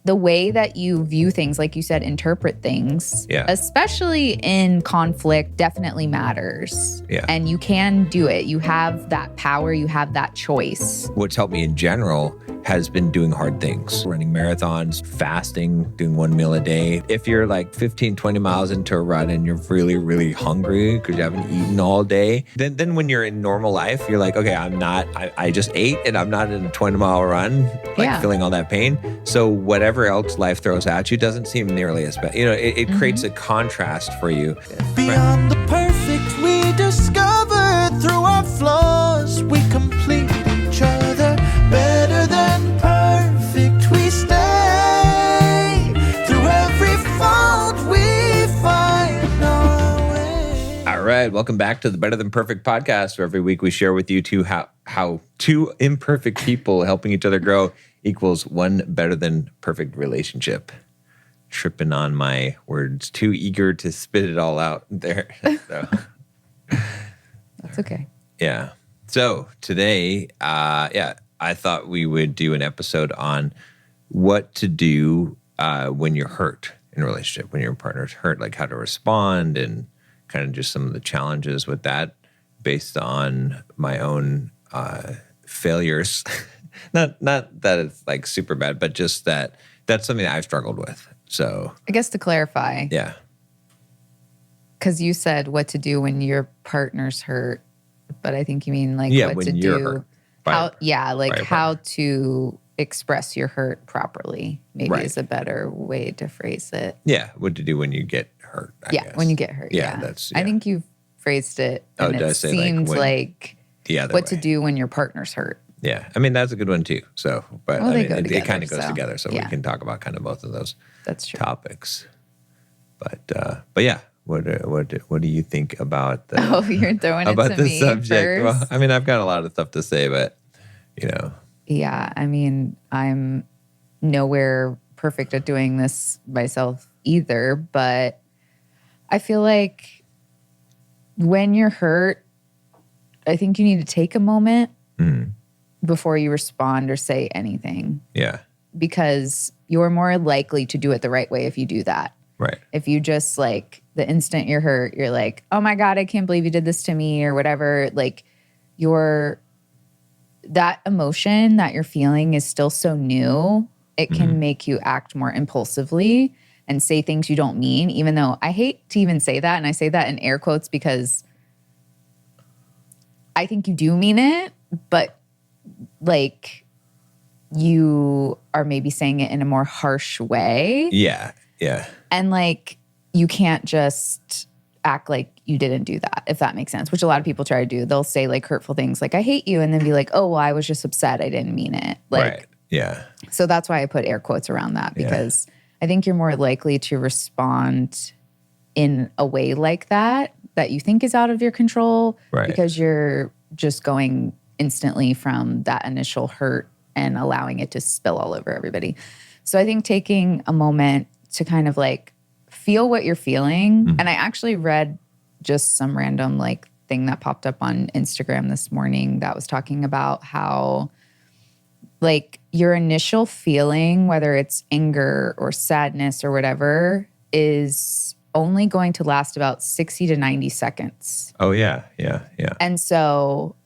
the way that you view things, like you said, interpret things, especially in conflict, definitely matters. And you can do it. You have that power. You have that choice. What's helped me in general has been doing hard things, running marathons, fasting, doing 1 meal a day. If you're like 15, 20 miles into a run and you're really, really hungry because you haven't eaten all day, then when you're in normal life, you're like, okay, I just ate and I'm not in a 20-mile run, feeling all that pain. So whatever else life throws at you doesn't seem nearly as bad. It creates a contrast for you. Beyond the perfect we discover, through our flaws we complete each other. Better than perfect we stay, through every fault we find our way. All right, welcome back to the Better Than Perfect podcast, where every week we share with you how two imperfect people helping each other grow equals one better than perfect relationship. Tripping on my words, too eager to spit it all out there. So. That's okay. Yeah. So today, I thought we would do an episode on what to do when you're hurt in a relationship, when your partner's hurt, like how to respond and kind of just some of the challenges with that based on my own failures. Not that it's like super bad, but just that's something that I've struggled with. So I guess to clarify. Yeah. Because you said what to do when your partner's hurt, but I think you mean like what when to you're do. Hurt. How to express your hurt properly, maybe is a better way to phrase it. Yeah, what to do when you get hurt, I guess. When you get hurt, I think you've phrased it, and it seems like what to do when your partner's hurt. Yeah, I mean, that's a good one too. So, but it kind of goes together, so we can talk about kind of both of those topics. But yeah. What do you think about you're throwing it to me subject? First. Well, I mean, I've got a lot of stuff to say, but Yeah, I mean, I'm nowhere perfect at doing this myself either, but I feel like when you're hurt, I think you need to take a moment before you respond or say anything. Yeah. Because you're more likely to do it the right way if you do that. Right. If you just like the instant you're hurt, you're like, oh my God, I can't believe you did this to me or whatever. Like that emotion that you're feeling is still so new. It can make you act more impulsively and say things you don't mean, even though I hate to even say that. And I say that in air quotes because I think you do mean it, but like you are maybe saying it in a more harsh way. Yeah. Yeah. And like, you can't just act like you didn't do that, if that makes sense, which a lot of people try to do. They'll say like hurtful things like, I hate you. And then be like, oh, well, I was just upset. I didn't mean it. Like, right. Yeah. So that's why I put air quotes around that, because I think you're more likely to respond in a way like that you think is out of your control, because you're just going instantly from that initial hurt and allowing it to spill all over everybody. So I think taking a moment to kind of like feel what you're feeling. And I actually read just some random like thing that popped up on Instagram this morning that was talking about how like your initial feeling, whether it's anger or sadness or whatever, is only going to last about 60 to 90 seconds. Oh, yeah. Yeah. Yeah. And so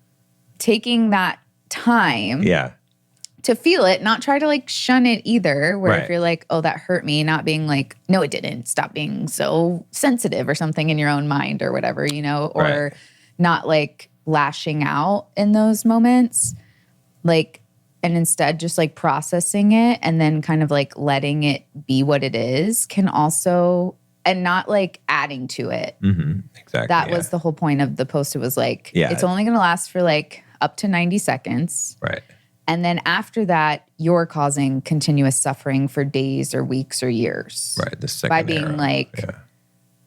taking that time to feel it, not try to like shun it either, where if you're like, oh, that hurt me, not being like, no, it didn't. Stop being so sensitive or something in your own mind or whatever, or not like lashing out in those moments. Like, and instead just like processing it and then kind of like letting it be what it is can also, and not like adding to it. Exactly. That was the whole point of the post. It was like, it's only going to last for like up to 90 seconds. Right. And then after that, you're causing continuous suffering for days or weeks or years. Right. The second by being like,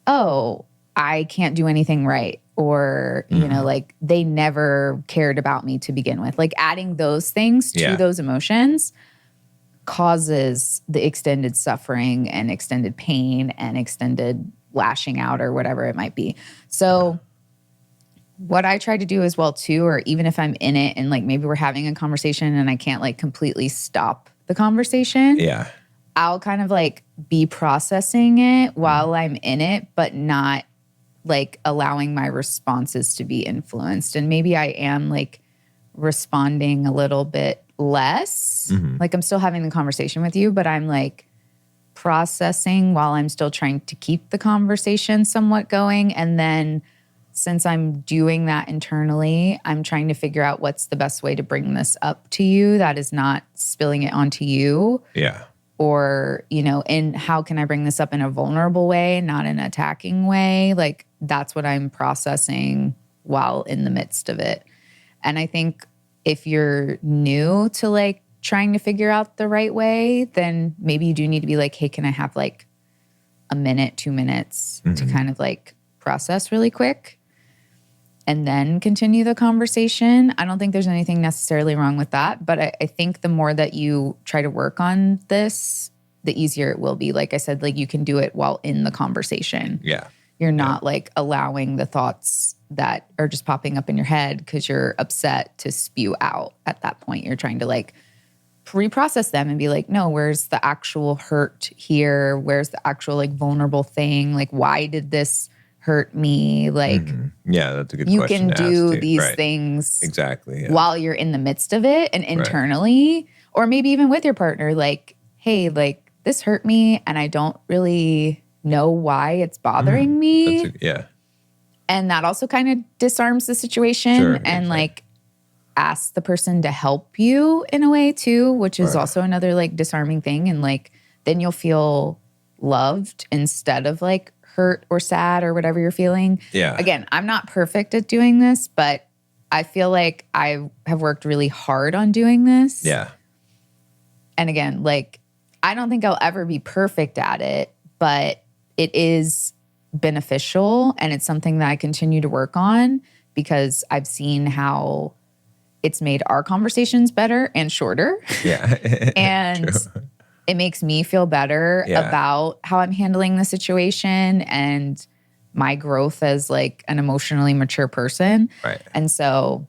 oh, I can't do anything right. Or, like they never cared about me to begin with. Like adding those things to those emotions causes the extended suffering and extended pain and extended lashing out or whatever it might be. So what I try to do as well too, or even if I'm in it and like maybe we're having a conversation and I can't like completely stop the conversation. I'll kind of like be processing it while I'm in it, but not like allowing my responses to be influenced. And maybe I am like responding a little bit less. Like I'm still having the conversation with you, but I'm like processing while I'm still trying to keep the conversation somewhat going. And then since I'm doing that internally, I'm trying to figure out what's the best way to bring this up to you that is not spilling it onto you. Yeah. Or, you know, in how can I bring this up in a vulnerable way, not an attacking way? Like that's what I'm processing while in the midst of it. And I think if you're new to like trying to figure out the right way, then maybe you do need to be like, hey, can I have like a minute, 2 minutes to kind of like process really quick and then continue the conversation? I don't think there's anything necessarily wrong with that. But I think the more that you try to work on this, the easier it will be. Like I said, like you can do it while in the conversation. Yeah. You're not like allowing the thoughts that are just popping up in your head because you're upset to spew out at that point. You're trying to like reprocess them and be like, no, where's the actual hurt here? Where's the actual like vulnerable thing? Like, why did this hurt me? Like, yeah, that's a good you question. can do these things exactly while you're in the midst of it and internally, or maybe even with your partner, like, hey, like this hurt me and I don't really know why it's bothering me. And that also kind of disarms the situation and like asks the person to help you in a way too, which is also another like disarming thing. And like, then you'll feel loved instead of like hurt or sad or whatever you're feeling. Yeah. Again, I'm not perfect at doing this, but I feel like I have worked really hard on doing this. Yeah. And again, like, I don't think I'll ever be perfect at it, but it is beneficial and it's something that I continue to work on because I've seen how it's made our conversations better and shorter. Yeah. And it makes me feel better about how I'm handling the situation and my growth as like an emotionally mature person. Right. And so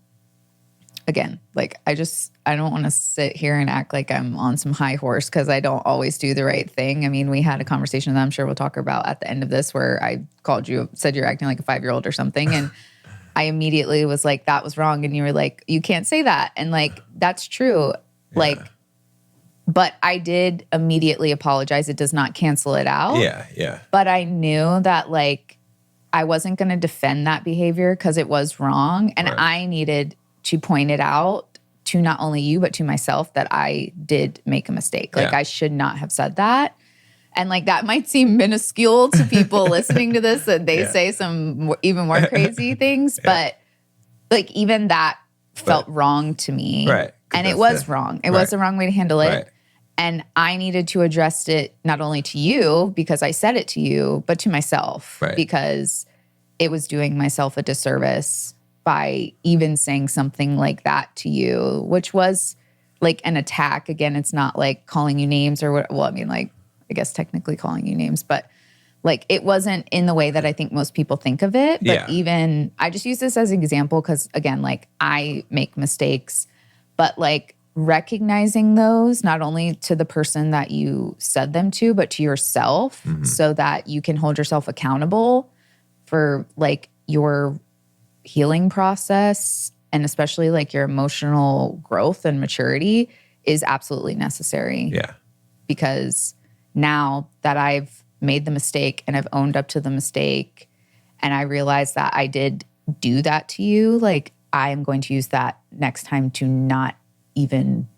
again, like I don't want to sit here and act like I'm on some high horse because I don't always do the right thing. I mean, we had a conversation that I'm sure we'll talk about at the end of this where I called you, said you're acting like a 5-year-old or something. And I immediately was like, that was wrong. And you were like, you can't say that. And like, that's true. Like, but I did immediately apologize. It does not cancel it out. Yeah, yeah. But I knew that like I wasn't going to defend that behavior because it was wrong. And I needed to point it out to not only you, but to myself that I did make a mistake. Like I should not have said that. And like that might seem minuscule to people listening to this that they say some even more crazy things. But like even that felt wrong to me. Right. And it was wrong. It was the wrong way to handle it. Right. And I needed to address it not only to you because I said it to you, but to myself because it was doing myself a disservice by even saying something like that to you, which was like an attack. Again, it's not like calling you names or what. Well, I mean, like, I guess technically calling you names, but like it wasn't in the way that I think most people think of it. But even, I just use this as an example because again, like I make mistakes, but like recognizing those not only to the person that you said them to, but to yourself so that you can hold yourself accountable for like your healing process and especially like your emotional growth and maturity is absolutely necessary. Yeah. Because now that I've made the mistake and I've owned up to the mistake and I realize that I did do that to you, like I'm going to use that next time to not even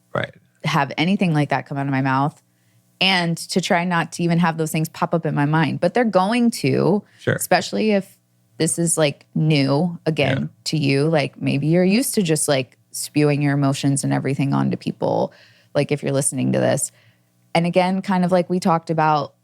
have anything like that come out of my mouth and to try not to even have those things pop up in my mind. But they're going to, especially if this is like new again to you. Like maybe you're used to just like spewing your emotions and everything onto people. Like if you're listening to this. And again, kind of like we talked about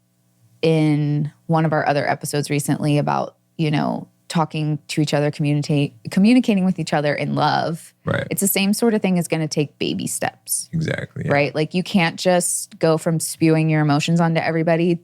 in one of our other episodes recently about, you know, talking to each other, communicating with each other in love. Right. It's the same sort of thing is going to take baby steps. Exactly. Right? Like you can't just go from spewing your emotions onto everybody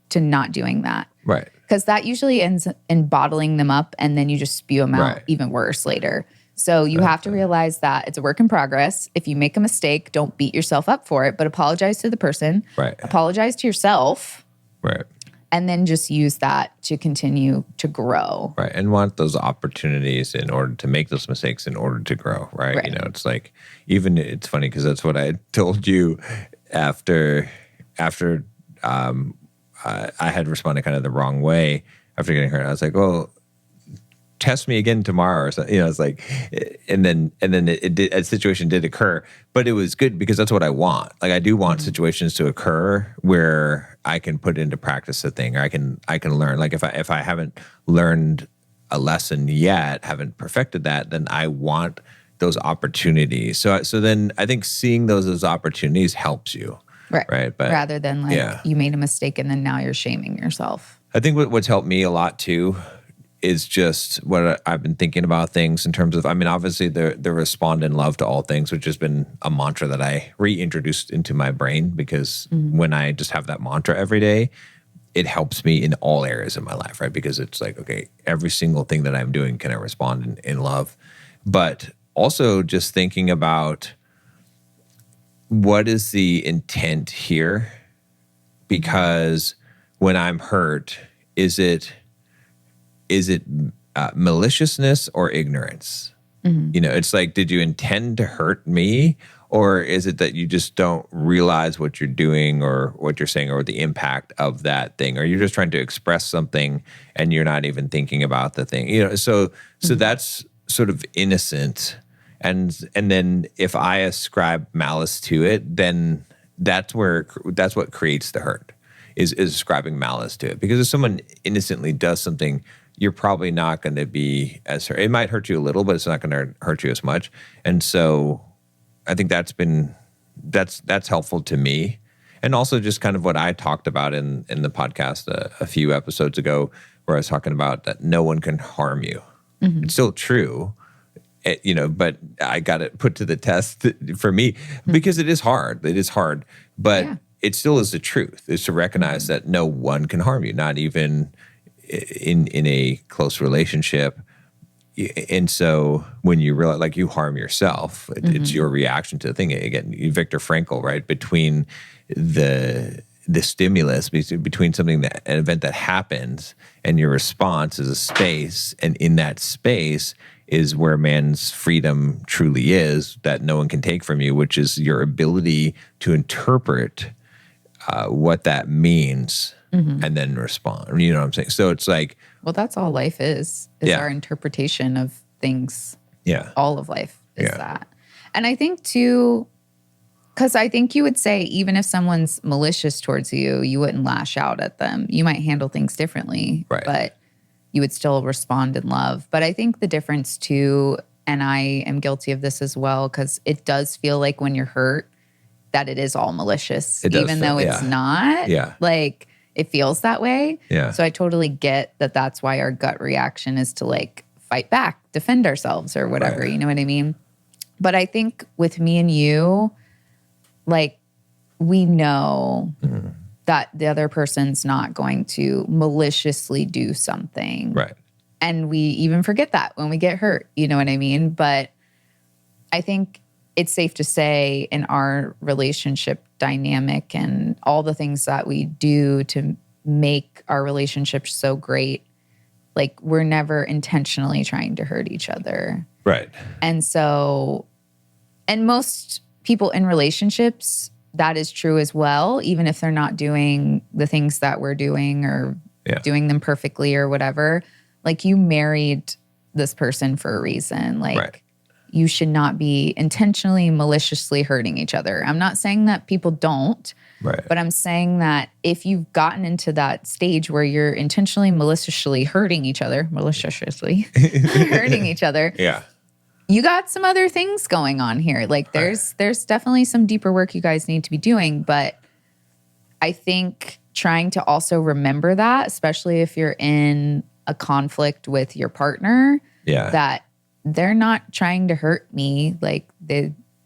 to not doing that. Right. Because that usually ends in bottling them up and then you just spew them out even worse later. So you have to realize that it's a work in progress. If you make a mistake, don't beat yourself up for it, but apologize to the person. Right. Apologize to yourself. Right. And then just use that to continue to grow. Right. And want those opportunities in order to make those mistakes in order to grow. Right. You know, it's like, even it's funny because that's what I told you after I had responded kind of the wrong way after getting hurt. I was like, well, test me again tomorrow or something. You know, it's like, and then it did, a situation did occur, but it was good because that's what I want. Like I do want situations to occur where I can put into practice a thing, or I can learn. Like if I haven't learned a lesson yet, haven't perfected that, then I want those opportunities. So then I think seeing those as opportunities helps you. Right. But rather than like you made a mistake and then now you're shaming yourself. I think what's helped me a lot too is just what I've been thinking about things in terms of, I mean, obviously the respond in love to all things, which has been a mantra that I reintroduced into my brain because when I just have that mantra every day, it helps me in all areas of my life, right? Because it's like, okay, every single thing that I'm doing, can I respond in love? But also just thinking about what is the intent here? Because when I'm hurt, is it maliciousness or ignorance? You know, it's like, did you intend to hurt me? Or is it that you just don't realize what you're doing or what you're saying or the impact of that thing? Or you're just trying to express something and you're not even thinking about the thing. You know, so that's sort of innocent. And then if I ascribe malice to it, then that's what creates the hurt, is ascribing malice to it. Because if someone innocently does something, you're probably not going to be as hurt. It might hurt you a little, but it's not going to hurt you as much. And so I think that's helpful to me. And also just kind of what I talked about in the podcast a few episodes ago, where I was talking about that no one can harm you. It's still true. You know, but I got it put to the test for me because it is hard. It is hard, but it still is the truth. Is to recognize that no one can harm you, not even in a close relationship. And so when you realize, like, you harm yourself, it's your reaction to the thing. Again, Victor Frankl, right? Between the stimulus, between an event that happens and your response is a space, and in that space is where man's freedom truly is, that no one can take from you, which is your ability to interpret what that means and then respond. You know what I'm saying? So it's like... Well, that's all life is our interpretation of things. Yeah. All of life is that. And I think too, because I think you would say even if someone's malicious towards you, you wouldn't lash out at them. You might handle things differently, but you would still respond in love. But I think the difference too, and I am guilty of this as well, because it does feel like when you're hurt that it is all malicious, even though it's not. Yeah. Like, it feels that way. Yeah. So I totally get that that's why our gut reaction is to like fight back, defend ourselves or whatever, you know what I mean? But I think with me and you, like, we know that the other person's not going to maliciously do something. Right. And we even forget that when we get hurt, you know what I mean? But I think it's safe to say in our relationship dynamic and all the things that we do to make our relationship so great, like, we're never intentionally trying to hurt each other. Right. And so, and most people in relationships, that is true as well, even if they're not doing the things that we're doing or doing them perfectly or whatever. Like, you married this person for a reason. Like, you should not be intentionally, maliciously hurting each other. I'm not saying that people don't, but I'm saying that if you've gotten into that stage where you're intentionally, maliciously hurting each other, hurting each other, you got some other things going on here. Like, there's definitely some deeper work you guys need to be doing. But I think trying to also remember that, especially if you're in a conflict with your partner, that they're not trying to hurt me. Like,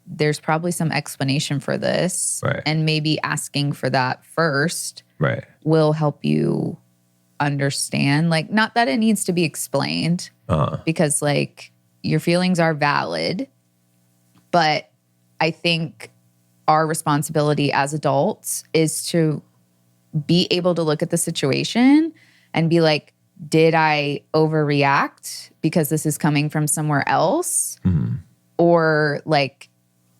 there's probably some explanation for this. And maybe asking for that first will help you understand. Like, not that it needs to be explained, because, like, your feelings are valid, but I think our responsibility as adults is to be able to look at the situation and be like, did I overreact because this is coming from somewhere else? Mm-hmm. Or like,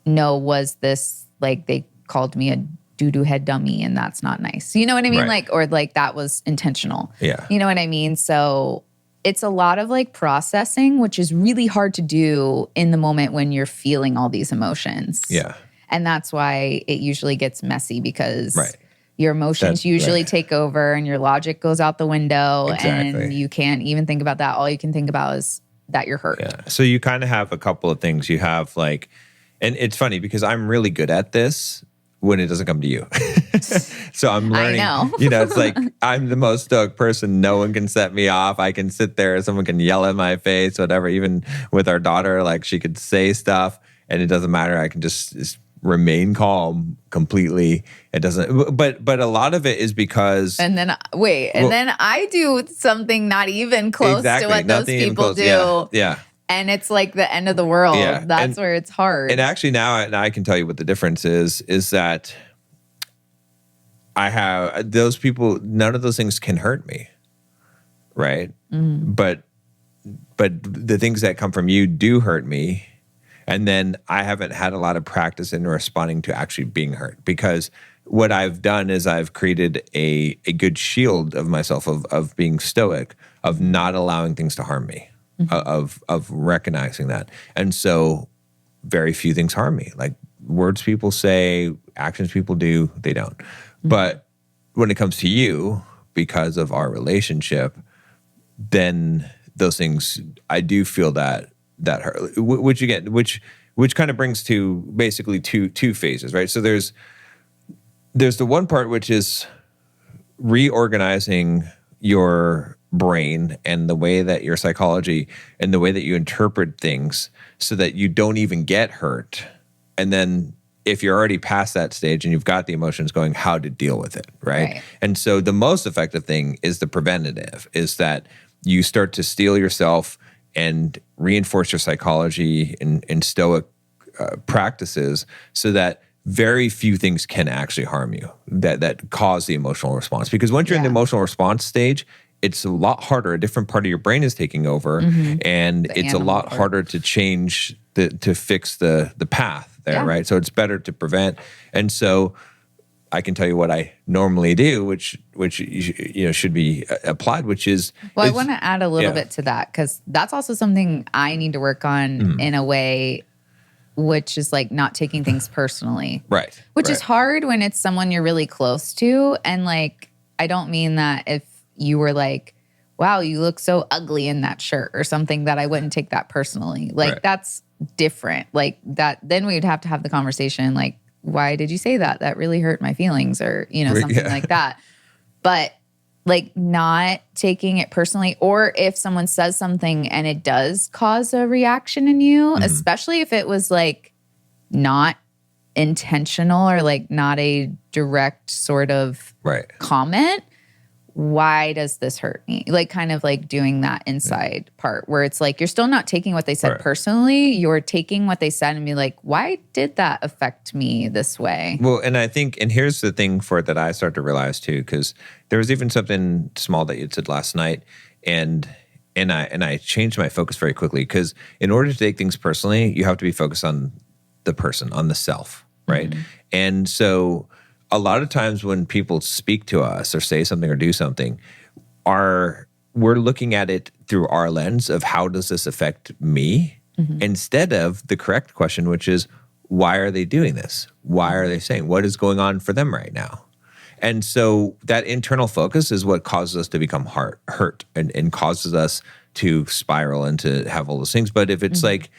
no, was this like they called me a doo-doo head dummy and that's not nice. You know what I mean? Right. Like, or like that was intentional. Yeah. You know what I mean? So it's a lot of like processing, which is really hard to do in the moment when you're feeling all these emotions. Yeah. And that's why it usually gets messy because right. your emotions usually take over and your logic goes out the window and you can't even think about that. All you can think about is that you're hurt. Yeah. So you kind of have a couple of things. You have like, and it's funny because I'm really good at this when it doesn't come to you. So I'm learning, I know. It's like I'm the most stoic person. No one can set me off. I can sit there. Someone can yell in my face, whatever. Even with our daughter, like she could say stuff and it doesn't matter. I can just remain calm completely. It doesn't, but a lot of it is because. And then then I do something not even close to what those people do. Yeah. And it's like the end of the world. Yeah. That's where it's hard. And actually now I can tell you what the difference is that I have those people, none of those things can hurt me. Right. Mm-hmm. But the things that come from you do hurt me. And then I haven't had a lot of practice in responding to actually being hurt because what I've done is I've created a good shield of myself of being stoic, of not allowing things to harm me, mm-hmm. of recognizing that. And so very few things harm me. Like words people say, actions people do, they don't. Mm-hmm. But when it comes to you, because of our relationship, then those things, I do feel that hurt, which kind of brings to basically two phases, right? So there's the one part which is reorganizing your brain and the way that your psychology and the way that you interpret things so that you don't even get hurt. And then if you're already past that stage and you've got the emotions going, how to deal with it, right? And so the most effective thing is the preventative, is that you start to steel yourself and reinforce your psychology in stoic practices so that very few things can actually harm you that cause the emotional response. Because once you're in the emotional response stage, it's a lot harder. A different part of your brain is taking over, mm-hmm. and it's a lot harder to change to fix the path there, right? So it's better to prevent. And so I can tell you what I normally do, which should be applied, which is... Well, I want to add a little bit to that because that's also something I need to work on in a way, which is like not taking things personally. Right. Which is hard when it's someone you're really close to. And like, I don't mean that if you were like, wow, you look so ugly in that shirt or something, that I wouldn't take that personally. Like that's different. Like that, then we'd have to have the conversation like, why did you say that? That really hurt my feelings or, something like that. But like not taking it personally, or if someone says something and it does cause a reaction in you, especially if it was like not intentional or like not a direct sort of comment, why does this hurt me? Like kind of like doing that inside part where it's like, you're still not taking what they said personally. You're taking what they said and be like, why did that affect me this way? Well, and I think, and here's the thing for it that I start to realize too, because there was even something small that you said last night and I changed my focus very quickly because in order to take things personally, you have to be focused on the person, on the self, right? Mm-hmm. And so a lot of times when people speak to us or say something or do something, we're looking at it through our lens of how does this affect me, instead of the correct question, which is, why are they doing this? Why are they saying? What is going on for them right now? And so that internal focus is what causes us to become hurt and causes us to spiral and to have all those things. But if it's like,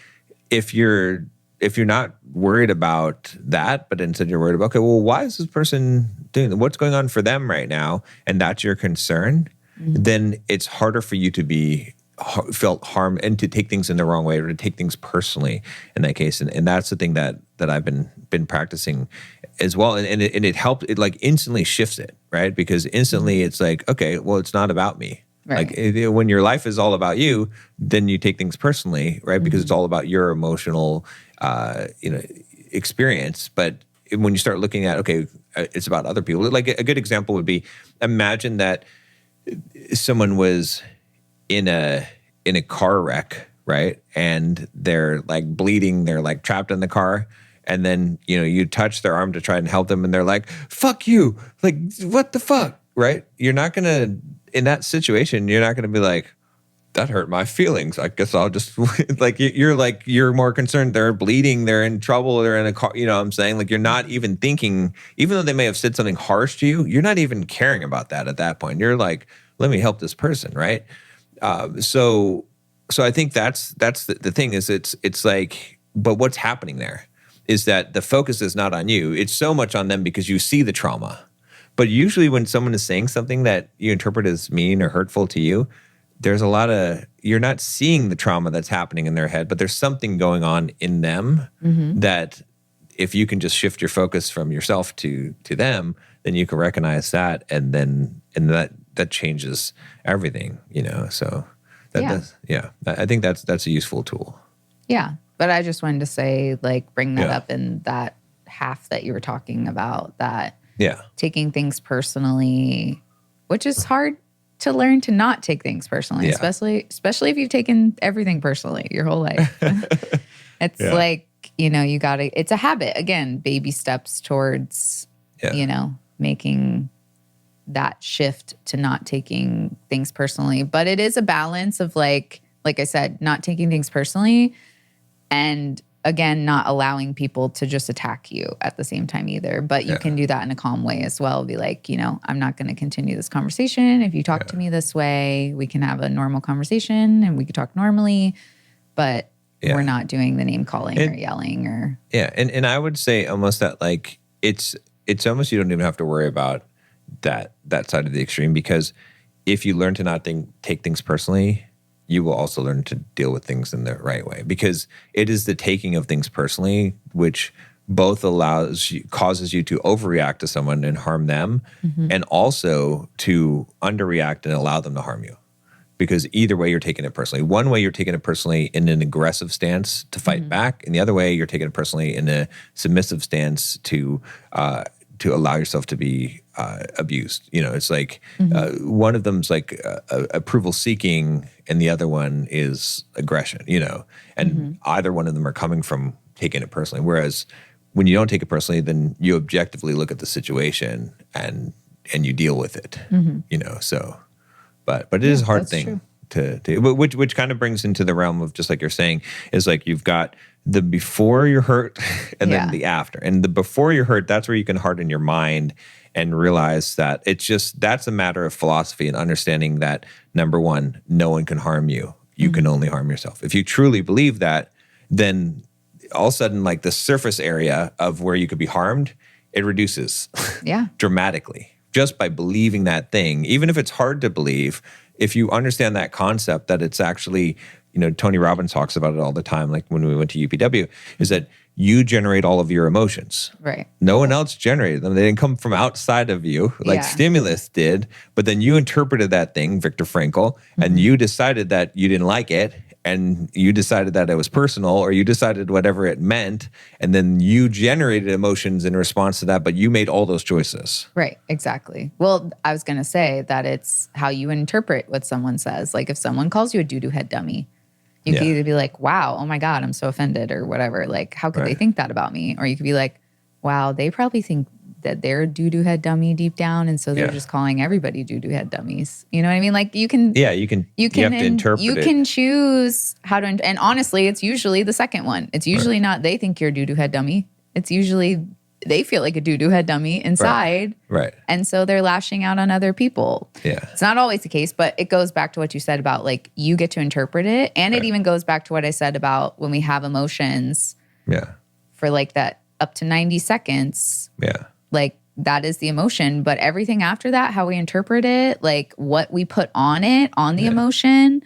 if you're not worried about that, but instead you're worried about, okay, well, why is this person doing that? What's going on for them right now? And that's your concern, then it's harder for you to be felt harmed and to take things in the wrong way or to take things personally in that case. And that's the thing that I've been practicing as well. And it helps, it like instantly shifts it, right? Because instantly it's like, okay, well, it's not about me. Like when your life is all about you, then you take things personally, right? Because it's all about your emotional, experience. But when you start looking at, okay, it's about other people. Like a good example would be, imagine that someone was in a car wreck, right? And they're like bleeding, they're like trapped in the car. And then, you touch their arm to try and help them and they're like, fuck you. Like, what the fuck, right? You're not going to, in that situation, you're not going to be like, that hurt my feelings. I guess I'll just, you're more concerned. They're bleeding, they're in trouble, they're in a car, what I'm saying? Like, you're not even thinking, even though they may have said something harsh to you, you're not even caring about that at that point. You're like, let me help this person, right? So I think that's the thing is it's like, but what's happening there is that the focus is not on you. It's so much on them because you see the trauma. But usually when someone is saying something that you interpret as mean or hurtful to you, there's a lot of, you're not seeing the trauma that's happening in their head, but there's something going on in them that if you can just shift your focus from yourself to them, then you can recognize that and that changes everything, so that does, I think that's a useful tool. Yeah. But I just wanted to say, like, bring that up in that half that you were talking about, that taking things personally, which is hard to learn to not take things personally, especially if you've taken everything personally your whole life. It's like, you got to, it's a habit. Again, baby steps towards, making that shift to not taking things personally. But it is a balance of like I said, not taking things personally and again, not allowing people to just attack you at the same time either. But you can do that in a calm way as well. Be like, I'm not going to continue this conversation. If you talk to me this way, we can have a normal conversation and we can talk normally, but we're not doing the name calling or yelling or. Yeah. And I would say almost that like, it's almost, you don't even have to worry about that side of the extreme, because if you learn to not take things personally, you will also learn to deal with things in the right way, because it is the taking of things personally which both causes you to overreact to someone and harm them, and also to underreact and allow them to harm you. Because either way, you're taking it personally. One way, you're taking it personally in an aggressive stance to fight back, and the other way, you're taking it personally in a submissive stance to allow yourself to be abused. It's like one of them's like approval seeking, and the other one is aggression. And either one of them are coming from taking it personally. Whereas when you don't take it personally, then you objectively look at the situation and you deal with it. So, but it is a hard thing to which kind of brings into the realm of, just like you're saying, is like you've got the before you're hurt and then the after. And the before you're hurt, that's where you can harden your mind and realize that that's a matter of philosophy and understanding that, number one, no one can harm you. You can only harm yourself. If you truly believe that, then all of a sudden, like, the surface area of where you could be harmed, it reduces dramatically just by believing that thing. Even if it's hard to believe, if you understand that concept, that it's actually, Tony Robbins talks about it all the time, like when we went to UPW, is that you generate all of your emotions. Right. No one else generated them. They didn't come from outside of you, like stimulus did. But then you interpreted that thing, Victor Frankl, and you decided that you didn't like it, and you decided that it was personal, or you decided whatever it meant, and then you generated emotions in response to that, but you made all those choices. Right, exactly. Well, I was going to say that it's how you interpret what someone says. Like, if someone calls you a doo-doo head dummy, you could either be like, wow, oh my God, I'm so offended, or whatever. Like, how could they think that about me? Or you could be like, wow, they probably think that they're a doo-doo head dummy deep down, and so they're just calling everybody doo-doo head dummies. You know what I mean? Like, you can have to interpret it. You can choose how to, and honestly, it's usually the second one. It's usually not they think you're a doo-doo head dummy. It's usually they feel like a doo-doo head dummy inside. Right. And so they're lashing out on other people. Yeah. It's not always the case, but it goes back to what you said about, like, you get to interpret it. And it even goes back to what I said about when we have emotions for like that up to 90 seconds. Yeah. Like, that is the emotion. But everything after that, how we interpret it, like what we put on it, on the emotion,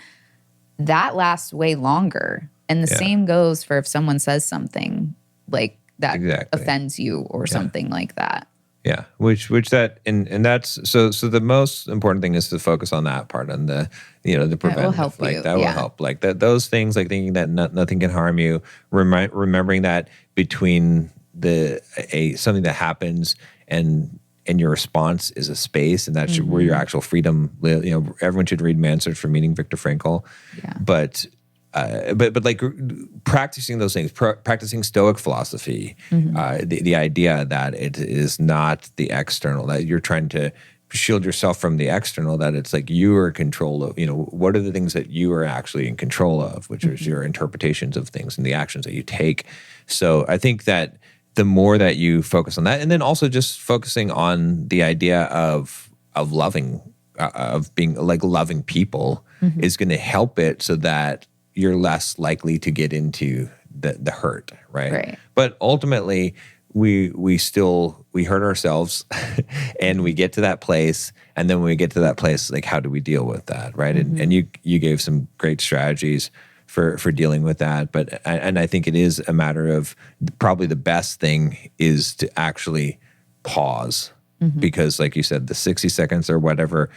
that lasts way longer. And the same goes for if someone says something like that offends you or something like that. Yeah, which that and that's so the most important thing is to focus on that part, on the the preventative. That will help like you. that will help. Like those things, like thinking that nothing can harm you. Remembering that between something that happens and your response is a space, and that's where your actual freedom live. Everyone should read Man's Search for Meaning, Victor Frankl. Yeah. But like practicing those things, practicing Stoic philosophy, the idea that it is not the external, that you're trying to shield yourself from the external, that it's like you are in control of, what are the things that you are actually in control of, which is your interpretations of things and the actions that you take. So I think that the more that you focus on that, and then also just focusing on the idea of loving, of being like loving people is going to help it so that you're less likely to get into the hurt, right? But ultimately, we hurt ourselves, and we get to that place, and then when we get to that place, like how do we deal with that, right? And you gave some great strategies for dealing with that, but I think it is a matter of probably the best thing is to actually pause, because like you said, the 60 seconds or whatever,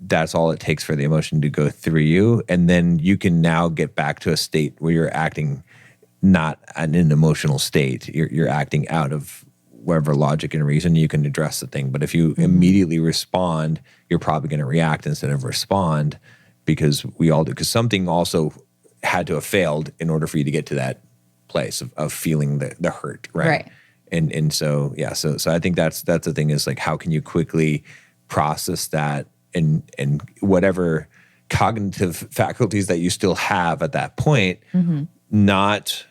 that's all it takes for the emotion to go through you. And then you can now get back to a state where you're acting not in an emotional state. You're acting out of whatever logic and reason. You can address the thing. But if you immediately respond, you're probably going to react instead of respond, because we all do. Because something also had to have failed in order for you to get to that place of feeling the hurt, right? And so, yeah, so I think that's the thing, is like, how can you quickly process that, and whatever cognitive faculties that you still have at that point, not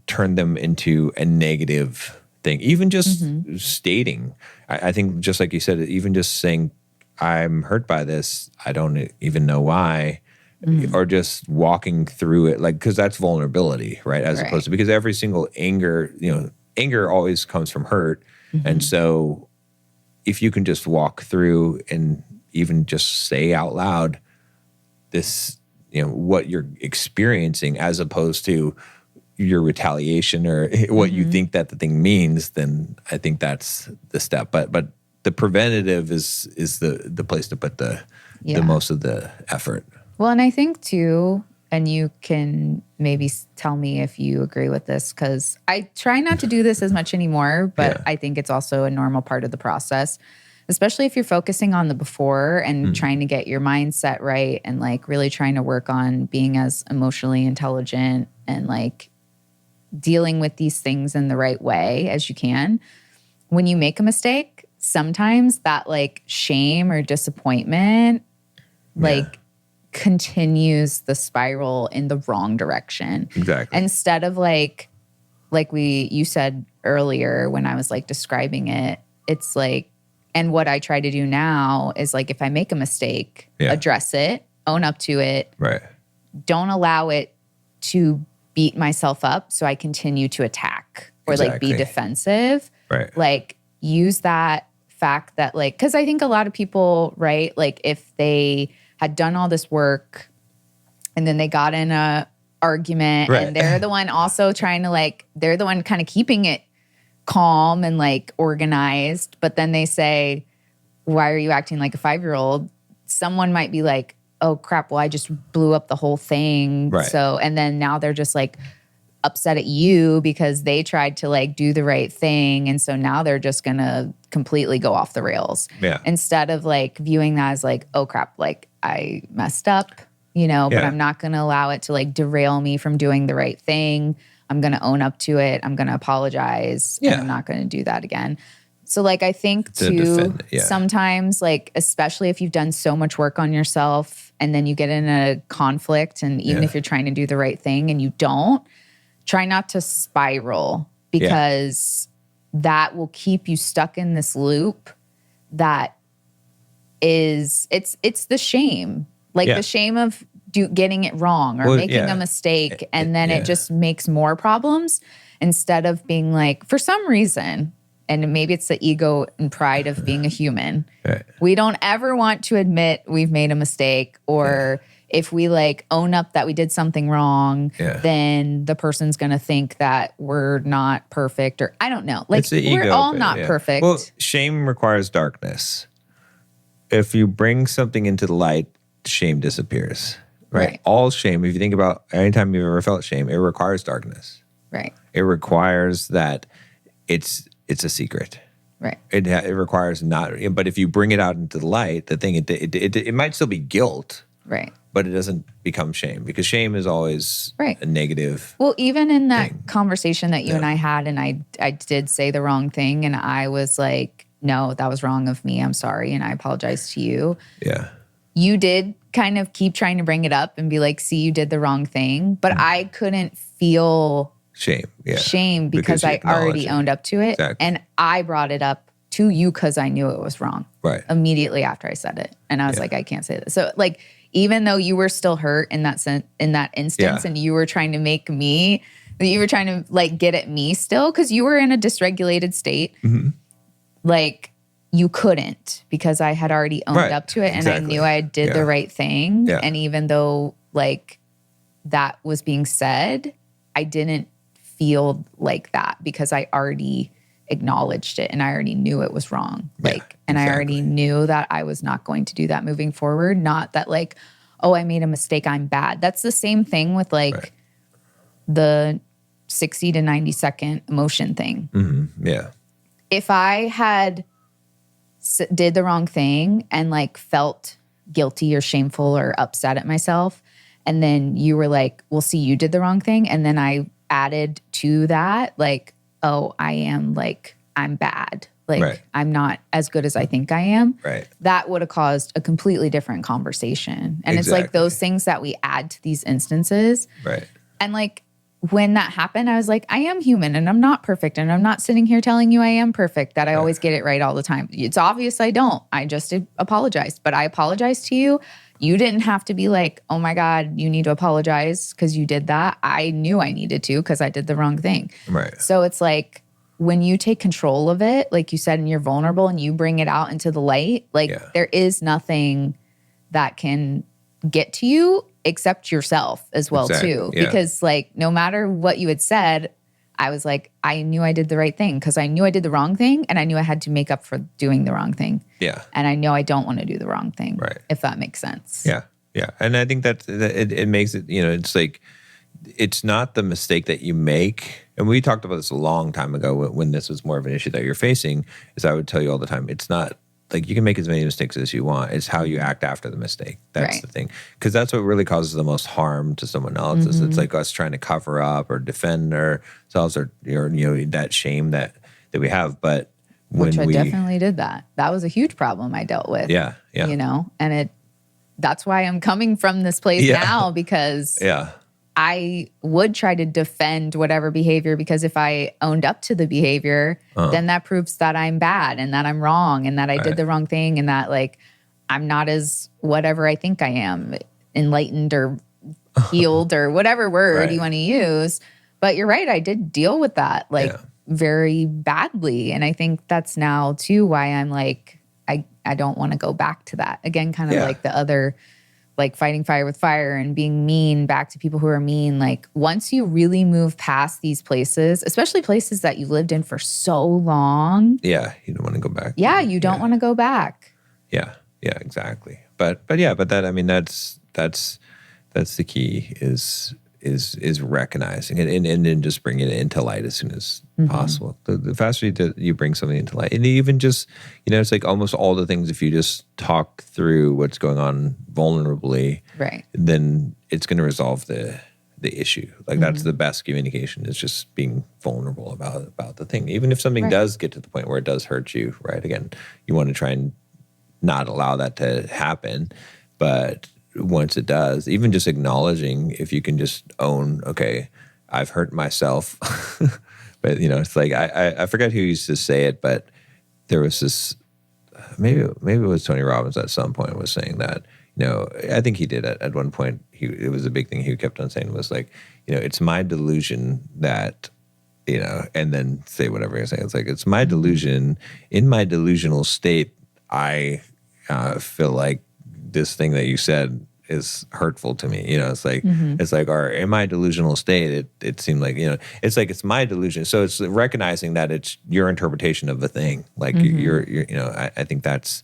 turn them into a negative thing. Even just stating, I think, just like you said, even just saying, I'm hurt by this, I don't even know why, or just walking through it, like, because that's vulnerability, right? As opposed to, because every single anger always comes from hurt. And so if you can just walk through and even just say out loud this, what you're experiencing, as opposed to your retaliation or what you think that the thing means, then I think that's the step. But the preventative is the place to put the most of the effort. Well, and I think too, and you can maybe tell me if you agree with this, because I try not to do this as much anymore, but I think it's also a normal part of the process, especially if you're focusing on the before and trying to get your mindset right, and like really trying to work on being as emotionally intelligent and like dealing with these things in the right way as you can. When you make a mistake, sometimes that like shame or disappointment continues the spiral in the wrong direction. Exactly. Instead of like you said earlier when I was like describing it, it's like, and what I try to do now is like, if I make a mistake, address it, own up to it. Right. Don't allow it to beat myself up so I continue to attack or like be defensive. Right. Like use that fact that like, because I think a lot of people, right, like if they had done all this work and then they got in a argument and they're the one also trying to like, they're the one kind of keeping it calm and like organized, but then they say, why are you acting like a 5-year-old? Someone might be like, oh crap, well I just blew up the whole thing. So, and then now they're just like upset at you because they tried to like do the right thing. And so now they're just gonna completely go off the rails. Instead of like viewing that as like, oh crap, like I messed up, but I'm not gonna allow it to like derail me from doing the right thing. I'm gonna own up to it. I'm gonna apologize. And I'm not gonna do that again. So like I think too, sometimes like, especially if you've done so much work on yourself and then you get in a conflict, and even if you're trying to do the right thing and you don't, try not to spiral, because that will keep you stuck in this loop that is, it's the shame. Like the shame of getting it wrong or making a mistake, and then it just makes more problems instead of being like, for some reason, and maybe it's the ego and pride of being a human. We don't ever want to admit we've made a mistake, or if we like own up that we did something wrong, then the person's going to think that we're not perfect, or I don't know. Like we're all not perfect. Well, shame requires darkness. If you bring something into the light, shame disappears. Right? All shame, if you think about anytime you've ever felt shame, it requires darkness. Right. It requires that it's a secret. Right. It requires not, but if you bring it out into the light, the thing, it might still be guilt. Right. But it doesn't become shame, because shame is always a negative. Well, even in that conversation that you and I had, and I did say the wrong thing, and I was like, no, that was wrong of me. I'm sorry. And I apologize to you. Yeah. You did kind of keep trying to bring it up and be like, see, you did the wrong thing. But I couldn't feel shame because I already owned up to it. Exactly. And I brought it up to you because I knew it was wrong. Right. Immediately after I said it. And I was like, I can't say this. So like, even though you were still hurt in that instance, and you were trying to make me, you were trying to like get at me still, because you were in a dysregulated state. Mm-hmm. Like you couldn't, because I had already owned up to it, and I knew I did the right thing. Yeah. And even though like that was being said, I didn't feel like that because I already acknowledged it and I already knew it was wrong. Like, and I already knew that I was not going to do that moving forward. Not that like, oh, I made a mistake, I'm bad. That's the same thing with like the 60 to 90 second emotion thing. Mm-hmm. Yeah. If I had did the wrong thing and like felt guilty or shameful or upset at myself, and then you were like, well, see, you did the wrong thing. And then I added to that, like, oh, I'm bad. Like, I'm not as good as I think I am. Right. That would have caused a completely different conversation. And it's like those things that we add to these instances. Right. And like, when that happened, I was like, I am human and I'm not perfect. And I'm not sitting here telling you I am perfect, that I always get it right all the time. It's obvious I don't. I just apologized. But I apologized to you. You didn't have to be like, oh my God, you need to apologize because you did that. I knew I needed to because I did the wrong thing. Right. So it's like when you take control of it, like you said, and you're vulnerable and you bring it out into the light, like there is nothing that can get to you except yourself as well too. Yeah. Because like no matter what you had said, I was like, I knew I did the right thing because I knew I did the wrong thing and I knew I had to make up for doing the wrong thing. Yeah. And I know I don't want to do the wrong thing. Right. If that makes sense. Yeah. Yeah. And I think that it makes it, you know, it's like, it's not the mistake that you make. And we talked about this a long time ago when this was more of an issue that you're facing, is I would tell you all the time, it's not like you can make as many mistakes as you want. It's how you act after the mistake. That's the thing. Because that's what really causes the most harm to someone else. Mm-hmm. Is it's like us trying to cover up or defend ourselves or you know, that shame that we have. But when I definitely did that. That was a huge problem I dealt with. Yeah. Yeah. You know, and that's why I'm coming from this place now, because I would try to defend whatever behavior, because if I owned up to the behavior, then that proves that I'm bad and that I'm wrong and that I did the wrong thing and that like I'm not as whatever I think I am, enlightened or healed or whatever word you want to use. But you're right, I did deal with that like very badly. And I think that's now too why I'm like, I don't want to go back to that. Again, kind of like the other, like fighting fire with fire and being mean back to people who are mean. Like once you really move past these places, especially places that you've lived in for so long. Yeah, you don't want to go back. Yeah, you don't want to go back. Yeah, yeah, exactly. But that, I mean, that's the key is recognizing it and then just bringing it into light as soon as possible. The faster you bring something into light, and even just, you know, it's like almost all the things, if you just talk through what's going on vulnerably, then it's going to resolve the issue. Like that's the best communication, is just being vulnerable about the thing. Even if something does get to the point where it does hurt you, right? Again, you want to try and not allow that to happen, but once it does, even just acknowledging, if you can just own, okay, I've hurt myself. But, you know, it's like, I forget who used to say it, but there was this, maybe it was Tony Robbins at some point was saying that, you know, I think he did at one point. It was a big thing he kept on saying, was like, you know, it's my delusion that, you know, and then say whatever you're saying. It's like, it's my delusion. In my delusional state, I feel like this thing that you said is hurtful to me. It's like, or in my delusional state, it seemed like, it's like, it's my delusion. So it's recognizing that it's your interpretation of a thing. Like you're I think that's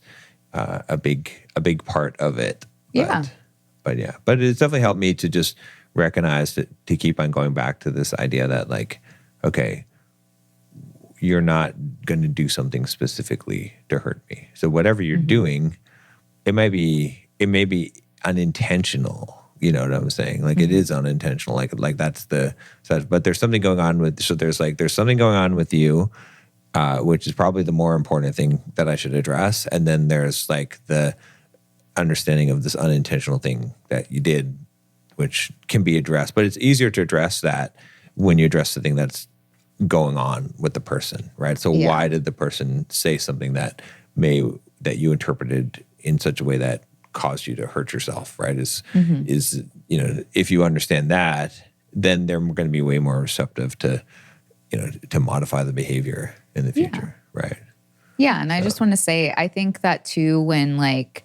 a big part of it. But it's definitely helped me to just recognize that, to keep on going back to this idea that like, okay, you're not going to do something specifically to hurt me. So whatever you're doing, it may be unintentional. You know what I'm saying? Like it is unintentional. Like that's but there's something going on with. So there's something going on with you, which is probably the more important thing that I should address. And then there's like the understanding of this unintentional thing that you did, which can be addressed. But it's easier to address that when you address the thing that's going on with the person, right? So why did the person say something that you interpreted in such a way that caused you to hurt yourself, right? Is if you understand that, then they're going to be way more receptive to modify the behavior in the future, right? Yeah, and I just want to say, I think that too, when like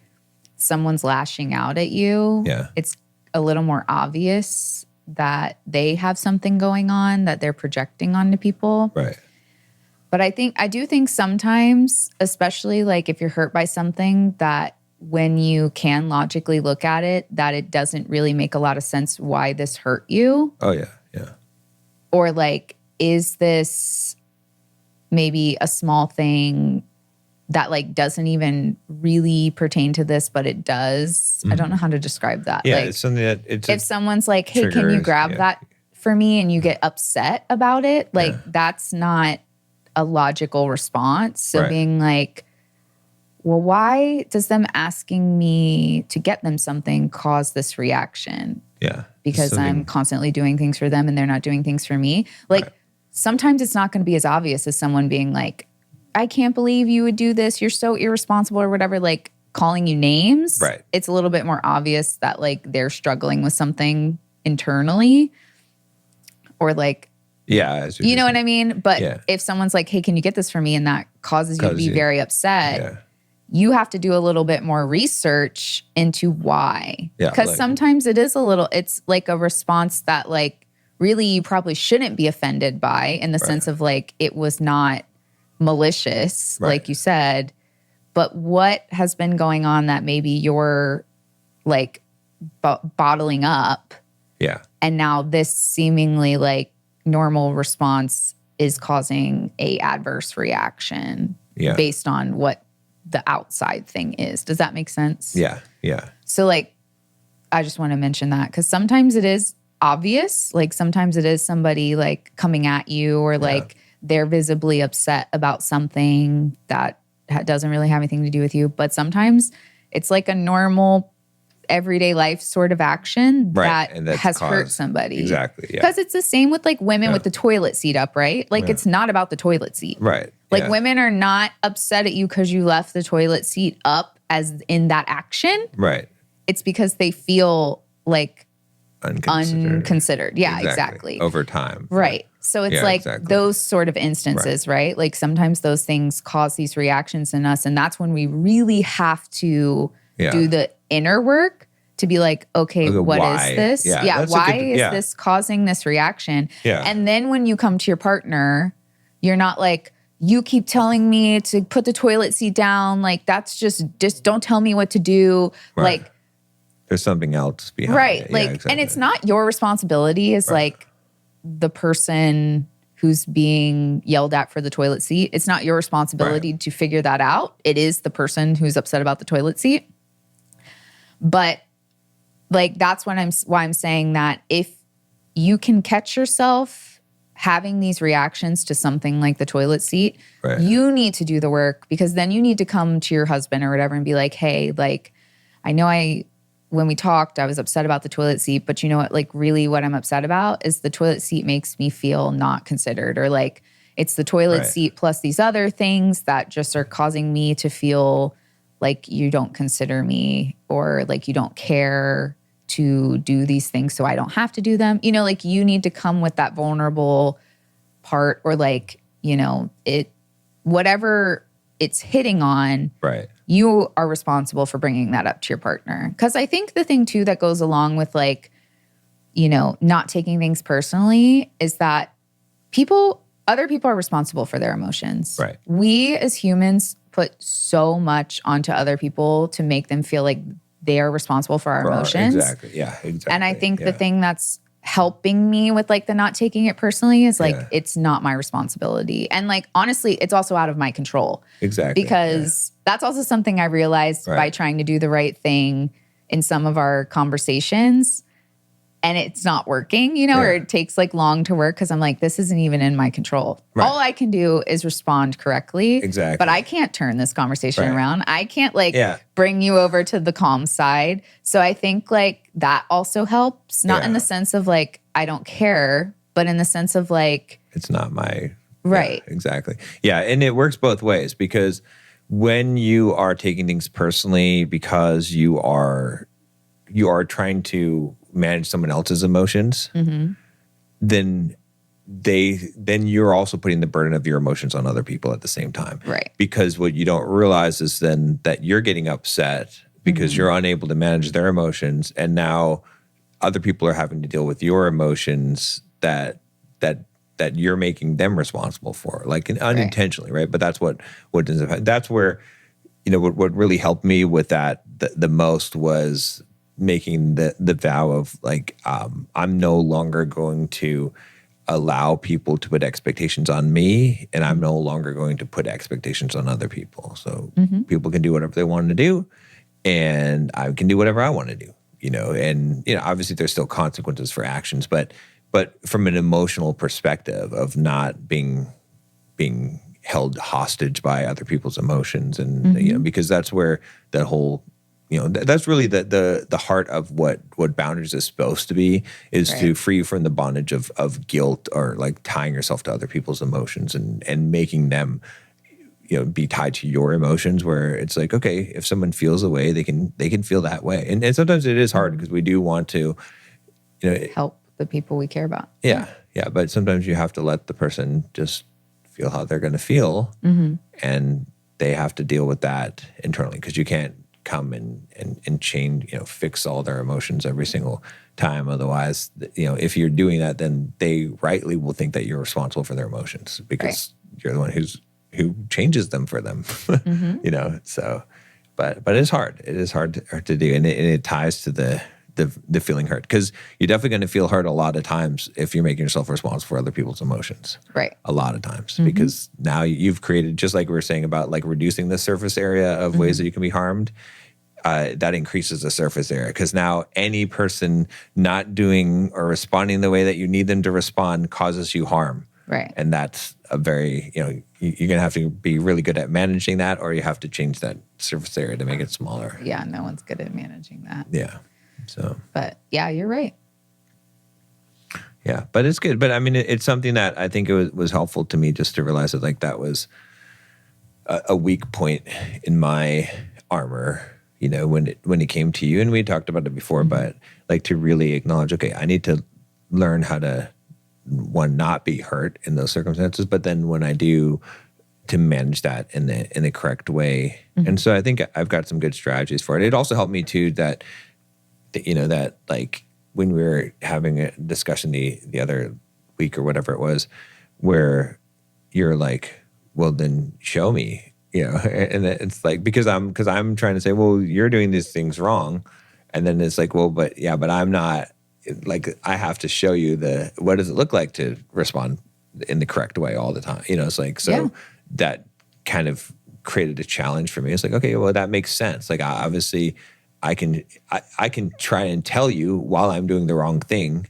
someone's lashing out at you, it's a little more obvious that they have something going on that they're projecting onto people. Right. But I do think sometimes, especially like if you're hurt by something, that when you can logically look at it, that it doesn't really make a lot of sense why this hurt you. Oh, yeah, yeah. Or like, is this maybe a small thing that like doesn't even really pertain to this, but it does? I don't know how to describe that. Yeah, like, it's something that if someone's like, hey, can you grab that for me? And you get upset about it, like that's not a logical response. So being like, well, why does them asking me to get them something cause this reaction? Yeah. Because I'm constantly doing things for them and they're not doing things for me. Like sometimes it's not going to be as obvious as someone being like, I can't believe you would do this. You're so irresponsible or whatever, like calling you names. Right. It's a little bit more obvious that like they're struggling with something internally or like, you know what I mean? But if someone's like, hey, can you get this for me? And that causes you to be very upset, you have to do a little bit more research into why. Because sometimes it's like a response that like really you probably shouldn't be offended by, in the sense of like it was not malicious, like you said, but what has been going on that maybe you're like bottling up. And now this seemingly like normal response is causing a adverse reaction based on what the outside thing is. Does that make sense? Yeah. So like, I just want to mention that because sometimes it is obvious. Like sometimes it is somebody like coming at you or like they're visibly upset about something that doesn't really have anything to do with you. But sometimes it's like a normal everyday life sort of action that has hurt somebody. Exactly. Because it's the same with like women with the toilet seat up, right? Like it's not about the toilet seat. Right. Like women are not upset at you because you left the toilet seat up as in that action. Right. It's because they feel like unconsidered. Yeah, exactly. Over time. Right. So it's like those sort of instances, right? Like sometimes those things cause these reactions in us. And that's when we really have to do the inner work to be like, okay, what is this? Why is this causing this reaction? And then when you come to your partner, you're not like, you keep telling me to put the toilet seat down. Like, that's just don't tell me what to do. Like, there's something else behind it. Like, and it's not your responsibility as like the person who's being yelled at for the toilet seat. It's not your responsibility to figure that out. It is the person who's upset about the toilet seat. But like, that's why I'm saying that if you can catch yourself having these reactions to something like the toilet seat, you need to do the work, because then you need to come to your husband or whatever and be like, hey, like, I know when we talked, I was upset about the toilet seat, but you know what, like really what I'm upset about is the toilet seat makes me feel not considered, or like it's the toilet seat plus these other things that just are causing me to feel like you don't consider me, or like you don't care to do these things so I don't have to do them. You know, like you need to come with that vulnerable part, or like, you know, whatever it's hitting on, you are responsible for bringing that up to your partner. Because I think the thing too that goes along with like, you know, not taking things personally is that other people are responsible for their emotions. Right. We as humans put so much onto other people to make them feel like they are responsible for our emotions. Exactly. Yeah, exactly. And I think the thing that's helping me with like the not taking it personally is like, it's not my responsibility. And like, honestly, it's also out of my control. Exactly. Because that's also something I realized by trying to do the right thing in some of our conversations. And it's not working, you know, or it takes like long to work because I'm like, this isn't even in my control. Right. All I can do is respond correctly. Exactly. But I can't turn this conversation around. I can't like bring you over to the calm side. So I think like that also helps, not in the sense of like, I don't care, but in the sense of like. It's not my. Right. Yeah, exactly. Yeah. And it works both ways because when you are taking things personally because you are trying to manage someone else's emotions, then you're also putting the burden of your emotions on other people at the same time. Right. Because what you don't realize is then that you're getting upset because you're unable to manage their emotions, and now other people are having to deal with your emotions that you're making them responsible for, like unintentionally, right? But that's what ends up. That's where, you know, what really helped me with that the most was making the vow of like, I'm no longer going to allow people to put expectations on me, and I'm no longer going to put expectations on other people. So people can do whatever they want to do, and I can do whatever I want to do, you know. And, you know, obviously there's still consequences for actions, but from an emotional perspective of not being held hostage by other people's emotions, and you know, because that's where that whole, you know, that's really the heart of what boundaries is supposed to be, is to free you from the bondage of guilt or like tying yourself to other people's emotions and making them, you know, be tied to your emotions, where it's like, okay, if someone feels a way, they can feel that way. And sometimes it is hard because we do want to, you know, help the people we care about. Yeah. But sometimes you have to let the person just feel how they're going to feel, and they have to deal with that internally, because you can't come and change, you know, fix all their emotions every single time. Otherwise, you know, if you're doing that, then they rightly will think that you're responsible for their emotions, because you're the one who changes them for them. You know, so but it's hard. It is hard to do, and it ties to the feeling hurt, because you're definitely going to feel hurt a lot of times if you're making yourself responsible for other people's emotions. Right. A lot of times, because now you've created, just like we were saying about like reducing the surface area of ways that you can be harmed, that increases the surface area, because now any person not doing or responding the way that you need them to respond causes you harm. Right. And that's a very, you know, you're going to have to be really good at managing that, or you have to change that surface area to make it smaller. Yeah, no one's good at managing that. Yeah. So, but yeah, you're right. Yeah, but it's good. But I mean, it's something that I think it was helpful to me just to realize that like that was a weak point in my armor, you know, when it came to you, and we talked about it before, but like to really acknowledge, okay, I need to learn how to, one, not be hurt in those circumstances, but then when I do, to manage that in the correct way. And so I think I've got some good strategies for it. It also helped me too that you know, that like when we were having a discussion the other week or whatever it was, where you're like, well, then show me, you know, and it's like, because I'm trying to say, well, you're doing these things wrong. And then it's like, well, but I'm not, like, I have to show you what does it look like to respond in the correct way all the time? You know, it's like, so that kind of created a challenge for me. It's like, okay, well, that makes sense. Like, obviously I can try and tell you while I'm doing the wrong thing,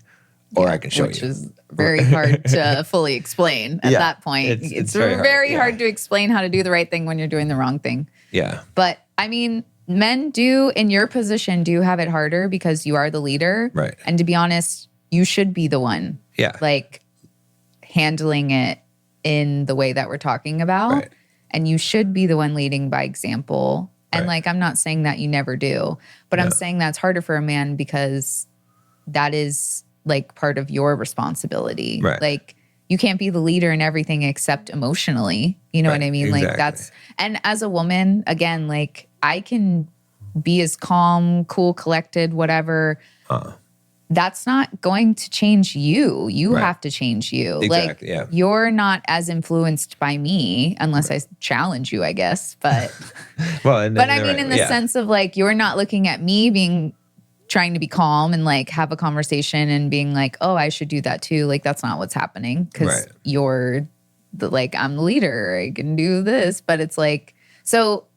or I can show which you. Which is very hard to fully explain at that point. It's very hard to explain how to do the right thing when you're doing the wrong thing. Yeah. But I mean, men do, in your position, do have it harder because you are the leader. Right. And to be honest, you should be the one. Yeah. Like handling it in the way that we're talking about. Right. And you should be the one leading by example. And like, I'm not saying that you never do, but I'm saying that's harder for a man because that is like part of your responsibility. Right. Like, you can't be the leader in everything except emotionally. You know what I mean? Exactly. Like that's, and as a woman, again, like I can be as calm, cool, collected, whatever. That's not going to change you. You have to change you. Exactly, like you're not as influenced by me unless I challenge you, I guess. But well, but I mean, in the sense of like, you're not looking at me trying to be calm and like have a conversation and being like, oh, I should do that too. Like that's not what's happening because you're like, I'm the leader. I can do this. But it's like, so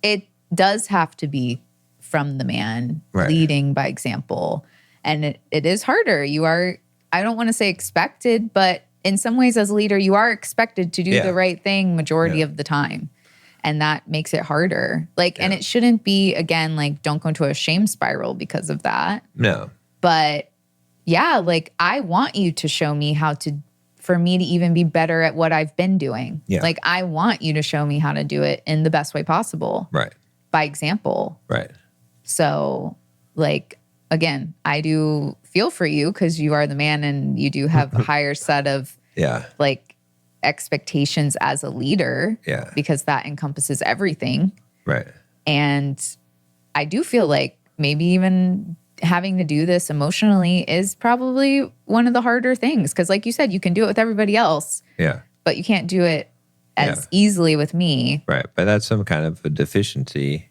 it does have to be from the man leading by example. And it is harder. You are, I don't want to say expected, but in some ways as a leader, you are expected to do the right thing majority of the time. And that makes it harder. Like, and it shouldn't be, again, like, don't go into a shame spiral because of that. No. But yeah, like, I want you to show me for me to even be better at what I've been doing. Yeah. Like, I want you to show me how to do it in the best way possible. Right. By example. Right. So, like, again, I do feel for you because you are the man and you do have a higher set of like expectations as a leader because that encompasses everything. Right. And I do feel like maybe even having to do this emotionally is probably one of the harder things because like you said, you can do it with everybody else. Yeah. But you can't do it as easily with me. Right. But that's some kind of a deficiency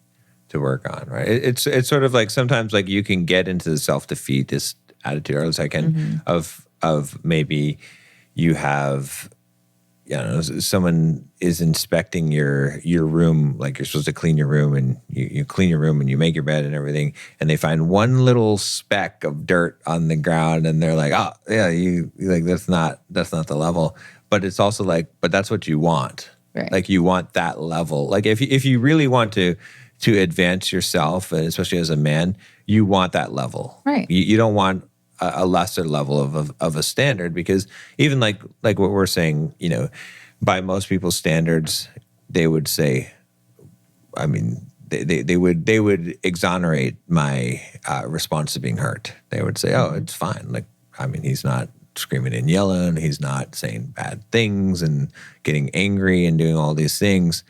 to work on, right? It's sort of like sometimes like you can get into the self-defeatist attitude, or at least I can, of maybe you have, you know, someone is inspecting your room, like you're supposed to clean your room and you clean your room and you make your bed and everything, and they find one little speck of dirt on the ground and they're like, oh yeah, you like that's not the level. But it's also like, but that's what you want. Right. Like you want that level. Like if you really want to advance yourself, and especially as a man, you want that level. Right. You don't want a lesser level of a standard, because even like what we're saying, you know, by most people's standards, they would say, I mean, they would exonerate my response to being hurt. They would say, oh, it's fine. Like, I mean, he's not screaming and yelling. He's not saying bad things and getting angry and doing all these things.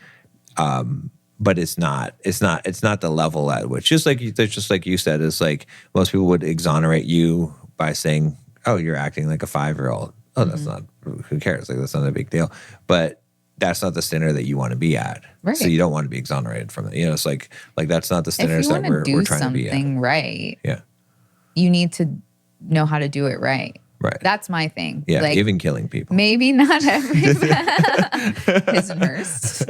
But it's not the level at which, just like you said, it's like most people would exonerate you by saying, oh, you're acting like a 5-year-old. Oh, that's not, who cares? Like, that's not a big deal. But that's not the standard that you want to be at. Right. So you don't want to be exonerated from it. You know, it's like that's not the standards that we're trying to be at. If you want to do something right, yeah, you need to know how to do it right. Right. That's my thing. Yeah, like, even killing people. Maybe not every his and hers.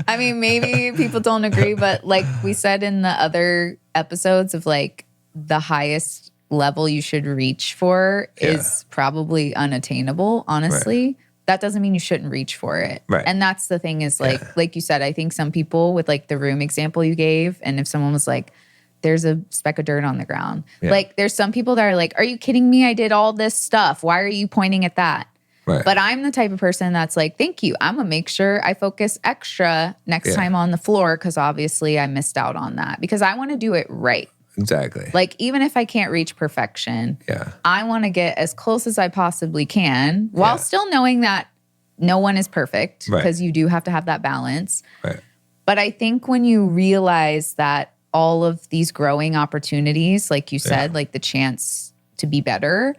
I mean, maybe people don't agree, but like we said in the other episodes of like the highest level you should reach for is probably unattainable, honestly. Right. That doesn't mean you shouldn't reach for it. Right. And that's the thing is like you said, I think some people with like the room example you gave, and if someone was like, there's a speck of dirt on the ground. Yeah. Like there's some people that are like, are you kidding me? I did all this stuff. Why are you pointing at that? Right. But I'm the type of person that's like, thank you. I'm going to make sure I focus extra next time on the floor because obviously I missed out on that because I want to do it right. Exactly. Like even if I can't reach perfection, I want to get as close as I possibly can while still knowing that no one is perfect because you do have to have that balance. Right. But I think when you realize that all of these growing opportunities, like you said, like the chance to be better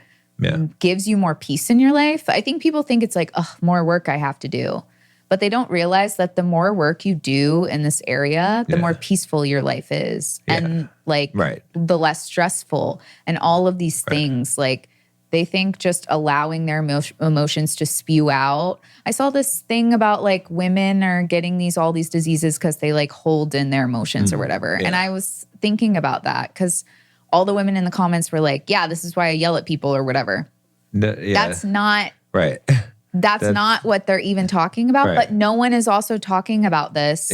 gives you more peace in your life. I think people think it's like, oh, more work I have to do. But they don't realize that the more work you do in this area, the more peaceful your life is. Yeah. And like the less stressful and all of these things. Like they think just allowing their emotions to spew out. I saw this thing about like women are getting all these diseases because they like hold in their emotions or whatever. Yeah. And I was thinking about that because all the women in the comments were like, yeah, this is why I yell at people or whatever. No, that's not right. That's not what they're even talking about. But no one is also talking about this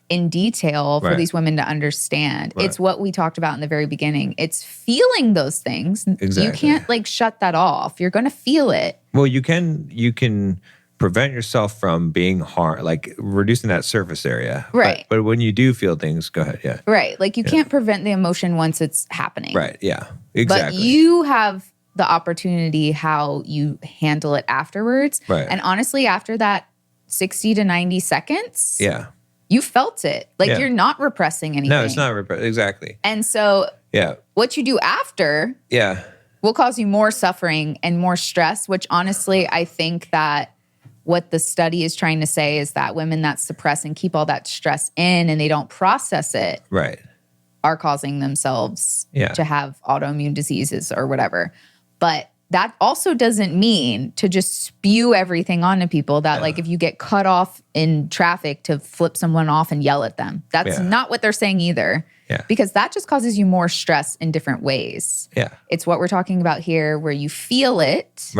in detail for these women to understand. Right. It's what we talked about in the very beginning. It's feeling those things. Exactly. You can't like shut that off. You're going to feel it. Well, you can prevent yourself from being hard, like reducing that surface area. Right. But when you do feel things, go ahead. Yeah. Right. Like you can't prevent the emotion once it's happening. Right. Yeah. Exactly. But you have the opportunity how you handle it afterwards. Right. And honestly, after that 60 to 90 seconds, you felt it. Like you're not repressing anything. No, it's not exactly. And so what you do after will cause you more suffering and more stress, which honestly, I think that what the study is trying to say is that women that suppress and keep all that stress in and they don't process it are causing themselves to have autoimmune diseases or whatever. But that also doesn't mean to just spew everything onto people that like if you get cut off in traffic to flip someone off and yell at them. That's not what they're saying either. Because that just causes you more stress in different ways. It's what we're talking about here where you feel it.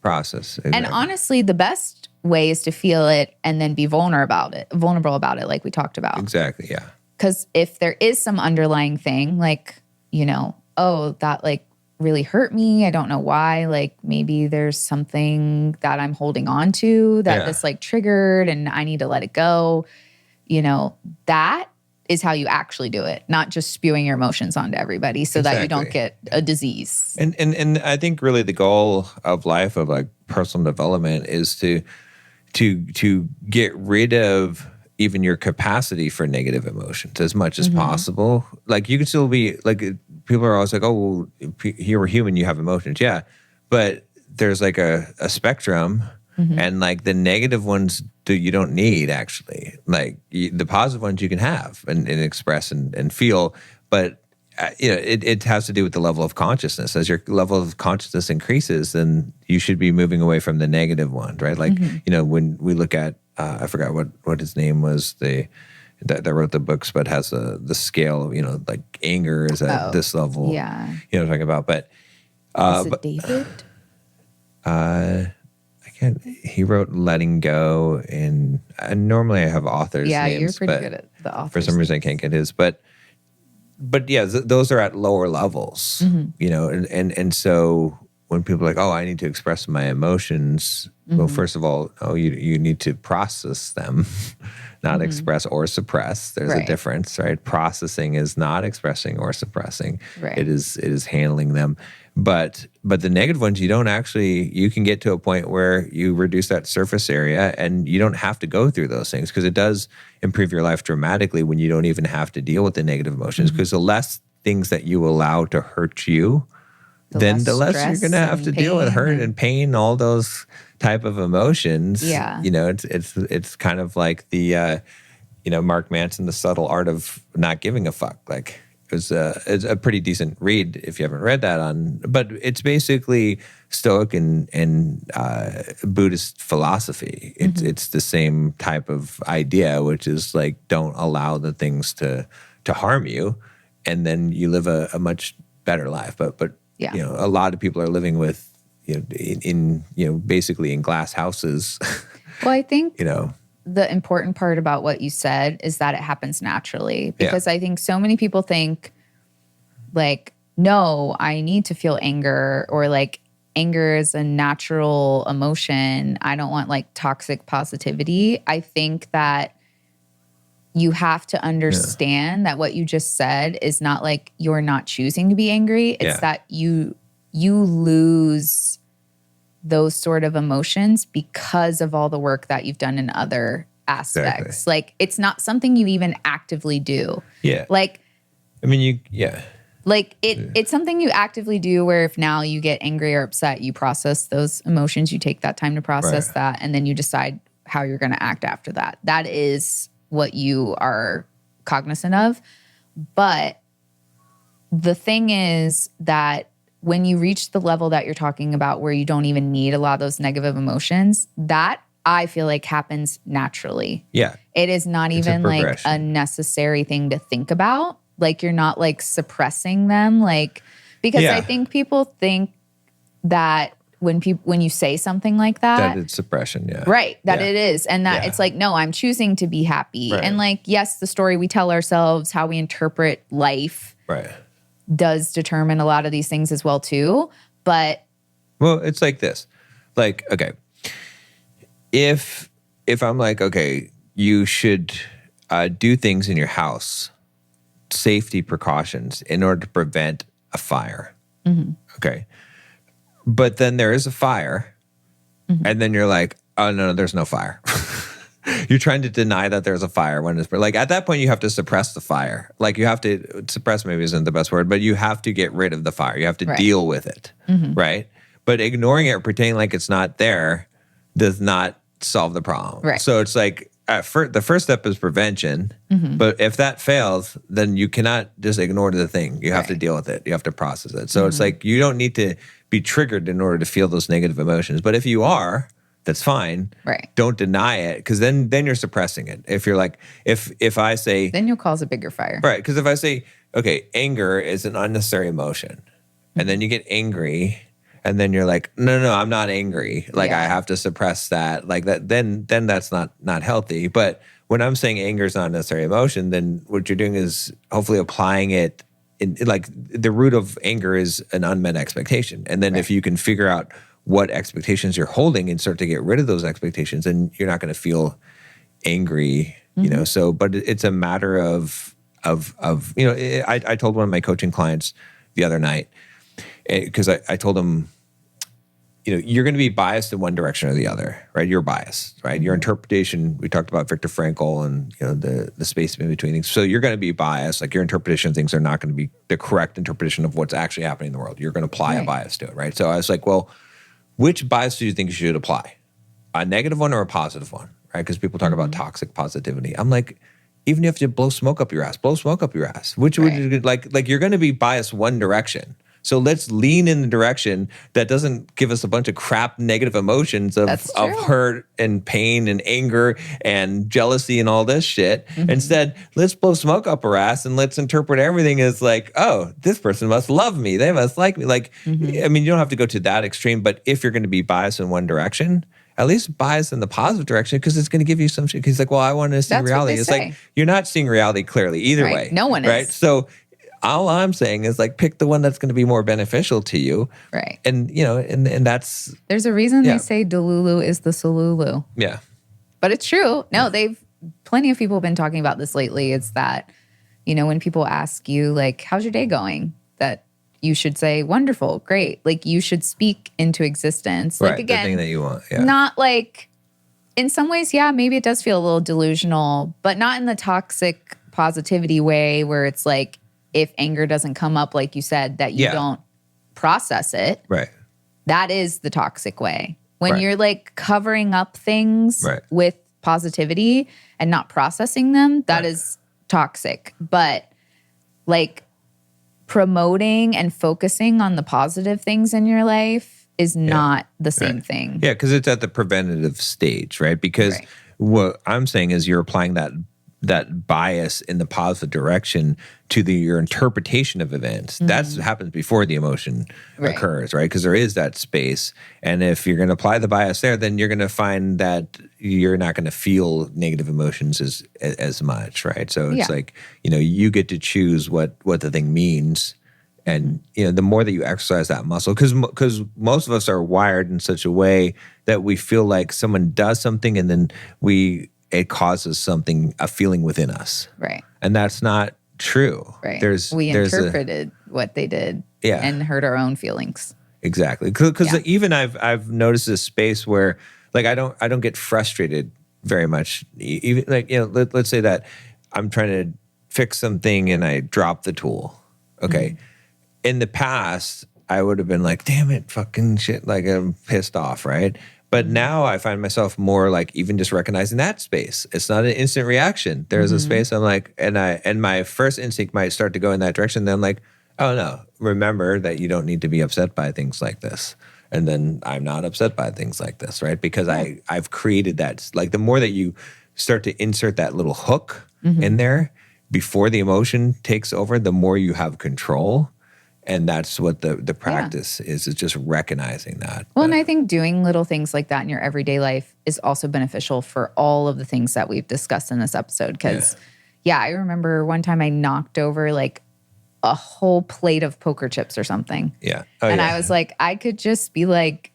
Process. Exactly. And honestly, the best way is to feel it and then be vulnerable about it like we talked about. Exactly, Because if there is some underlying thing like, you know, oh, that like really hurt me. I don't know why. Like maybe there's something that I'm holding on to that this like triggered and I need to let it go. You know, that is how you actually do it, not just spewing your emotions onto everybody so that you don't get a disease. And I think really the goal of life of like personal development is to get rid of even your capacity for negative emotions as much as possible. Like you can still be like, people are always like, oh, well, you're human, you have emotions. Yeah. But there's like a spectrum and like the negative ones you don't need actually. Like the positive ones you can have and express and feel. But you know, it has to do with the level of consciousness. As your level of consciousness increases, then you should be moving away from the negative ones, right? Like, you know, when we look at, I forgot what his name was, that wrote the books, but has the scale of, you know, like anger is at this level. Yeah. You know what I'm talking about. But is it David? He wrote Letting Go, and normally I have authors' names. You're pretty good at the authors. For some reason I can't get his, but yeah, those are at lower levels, you know, and so when people are like, oh, I need to express my emotions, well, first of all, you need to process them, not express or suppress. There's a difference, right? Processing is not expressing or suppressing. It is handling them. But the negative ones, you can get to a point where you reduce that surface area and you don't have to go through those things because it does improve your life dramatically when you don't even have to deal with the negative emotions because the less things that you allow to hurt you, then the less you're going to have to deal with hurt and pain, all those type of emotions. Yeah. You know, it's kind of like the, you know, Mark Manson, The Subtle Art of Not Giving a Fuck. Like, it's a pretty decent read if you haven't read that but it's basically Stoic and Buddhist philosophy. It's the same type of idea, which is like don't allow the things to harm you, and then you live a much better life. But you know, a lot of people are living with basically in glass houses. Well, I think you know. The important part about what you said is that it happens naturally because I think so many people think like, no, I need to feel anger or like anger is a natural emotion. I don't want like toxic positivity. I think that you have to understand that what you just said is not like you're not choosing to be angry. It's that you lose those sort of emotions because of all the work that you've done in other aspects. Exactly. Like it's not something you even actively do. Yeah. Like, I mean, like it's something you actively do where if now you get angry or upset, you process those emotions, you take that time to process that, and then you decide how you're going to act after that. That is what you are cognizant of. But the thing is that when you reach the level that you're talking about where you don't even need a lot of those negative emotions, that I feel like happens naturally. Yeah. It is not even like a necessary thing to think about. Like you're not like suppressing them. Like, because I think people think that when you say something like that it's suppression, right, that it is, and that it's like, no, I'm choosing to be happy, and like, yes, the story we tell ourselves, how we interpret life, does determine a lot of these things as well too. But well, it's like this, like, okay, if I'm like, okay, you should do things in your house, safety precautions in order to prevent a fire. Okay. but then there is a fire, and then you're like, oh, no, there's no fire. You're trying to deny that there's a fire when it's like at that point you have to suppress the fire. Like you have to suppress, maybe isn't the best word, but you have to get rid of the fire. You have to deal with it, right? But ignoring it or pretending like it's not there does not solve the problem. Right. So it's like the first step is prevention, but if that fails, then you cannot just ignore the thing. You have to deal with it. You have to process it. So it's like you don't need to be triggered in order to feel those negative emotions. But if you are, that's fine. Right. Don't deny it, because then you're suppressing it. If you're like, if I say, then you'll cause a bigger fire. Right. Because if I say, okay, anger is an unnecessary emotion, and then you get angry, and then you're like, no, I'm not angry. Like I have to suppress that. Like that. Then that's not healthy. But when I'm saying anger is not a necessary emotion, then what you're doing is hopefully applying it. Like the root of anger is an unmet expectation, and then if you can figure out what expectations you're holding and start to get rid of those expectations, and you're not going to feel angry, you know. So, but it's a matter of you know. I told one of my coaching clients the other night, because I told him, you know, you're going to be biased in one direction or the other, right? You're biased, right? Your interpretation. We talked about Victor Frankl and you know the space in between things. So you're going to be biased. Like your interpretation of things are not going to be the correct interpretation of what's actually happening in the world. You're going to apply a bias to it, right? So I was like, well, which bias do you think you should apply? A negative one or a positive one, right? Because people talk about toxic positivity. I'm like, even if you blow smoke up your ass, blow smoke up your ass. Which would you, like you're going to be biased one direction. So let's lean in the direction that doesn't give us a bunch of crap negative emotions of hurt and pain and anger and jealousy and all this shit. Instead, let's blow smoke up our ass and let's interpret everything as like, oh, this person must love me. They must like me. Like, I mean, you don't have to go to that extreme, but if you're going to be biased in one direction, at least bias in the positive direction, because it's going to give you some shit. He's like, well, I want to see reality. It's like, you're not seeing reality clearly either way. No one is. Right? So all I'm saying is like pick the one that's going to be more beneficial to you. Right. And, you know, and that's. There's a reason they say Delulu is the Solulu. Yeah. But it's true. No, plenty of people have been talking about this lately. It's that, you know, when people ask you like, how's your day going? That you should say, wonderful, great. Like you should speak into existence. Like again, the thing that you want. Yeah. Not like, in some ways, yeah, maybe it does feel a little delusional, but not in the toxic positivity way where it's like, if anger doesn't come up, like you said, that you don't process it. Right. That is the toxic way. When you're like covering up things with positivity and not processing them, that is toxic. But like promoting and focusing on the positive things in your life is not the same thing. Yeah, because it's at the preventative stage, right? Because what I'm saying is you're applying that bias in the positive direction to your interpretation of events. That happens before the emotion occurs, right? Because there is that space. And if you're going to apply the bias there, then you're going to find that you're not going to feel negative emotions as much, right? So it's like, you know, you get to choose what the thing means. And, you know, the more that you exercise that muscle, because most of us are wired in such a way that we feel like someone does something and then it causes a feeling within us. Right. And that's not true. Right. We interpreted what they did and hurt our own feelings. Exactly. Because even I've noticed this space where like I don't get frustrated very much. Even like, you know, let's say that I'm trying to fix something and I drop the tool. Okay. In the past, I would have been like, damn it, fucking shit. Like I'm pissed off, right? But now I find myself more like even just recognizing that space. It's not an instant reaction. There's a space I'm like, and my first instinct might start to go in that direction. Then I'm like, oh no, remember that you don't need to be upset by things like this. And then I'm not upset by things like this, right? Because I've created that. Like the more that you start to insert that little hook in there before the emotion takes over, the more you have control. And that's what the practice is just recognizing that. Well, and I think doing little things like that in your everyday life is also beneficial for all of the things that we've discussed in this episode. Because, I remember one time I knocked over like a whole plate of poker chips or something. Yeah. And I was like, I could just be like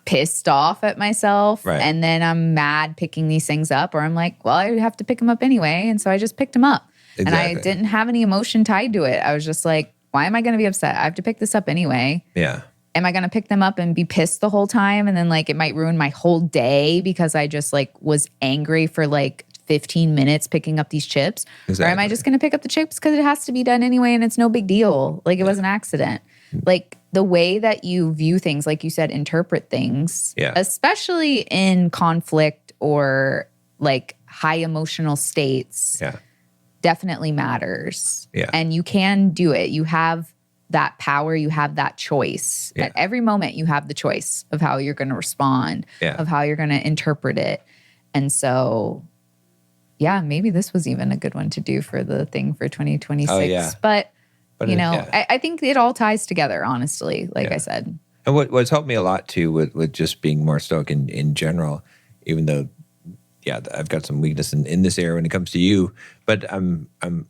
pissed off at myself. Right. And then I'm mad picking these things up. Or I'm like, well, I have to pick them up anyway. And so I just picked them up. Exactly. And I didn't have any emotion tied to it. I was just like, why am I going to be upset? I have to pick this up anyway. Yeah. am I going to pick them up and be pissed the whole time? And then like it might ruin my whole day because I just like was angry for like 15 minutes picking up these chips. Exactly. Or am I just going to pick up the chips because it has to be done anyway and it's no big deal? Like it was an accident. Like the way that you view things, like you said, interpret things, especially in conflict or like high emotional states, definitely matters. Yeah. And you can do it. You have that power, you have that choice. At every moment, you have the choice of how you're going to respond, of how you're going to interpret it. And so, yeah, maybe this was even a good one to do for the thing for 2026. Oh, yeah. But you know, I think it all ties together, honestly, like I said. And what's helped me a lot, too, with just being more stoic in general, even though, I've got some weakness in this area when it comes to you, but I'm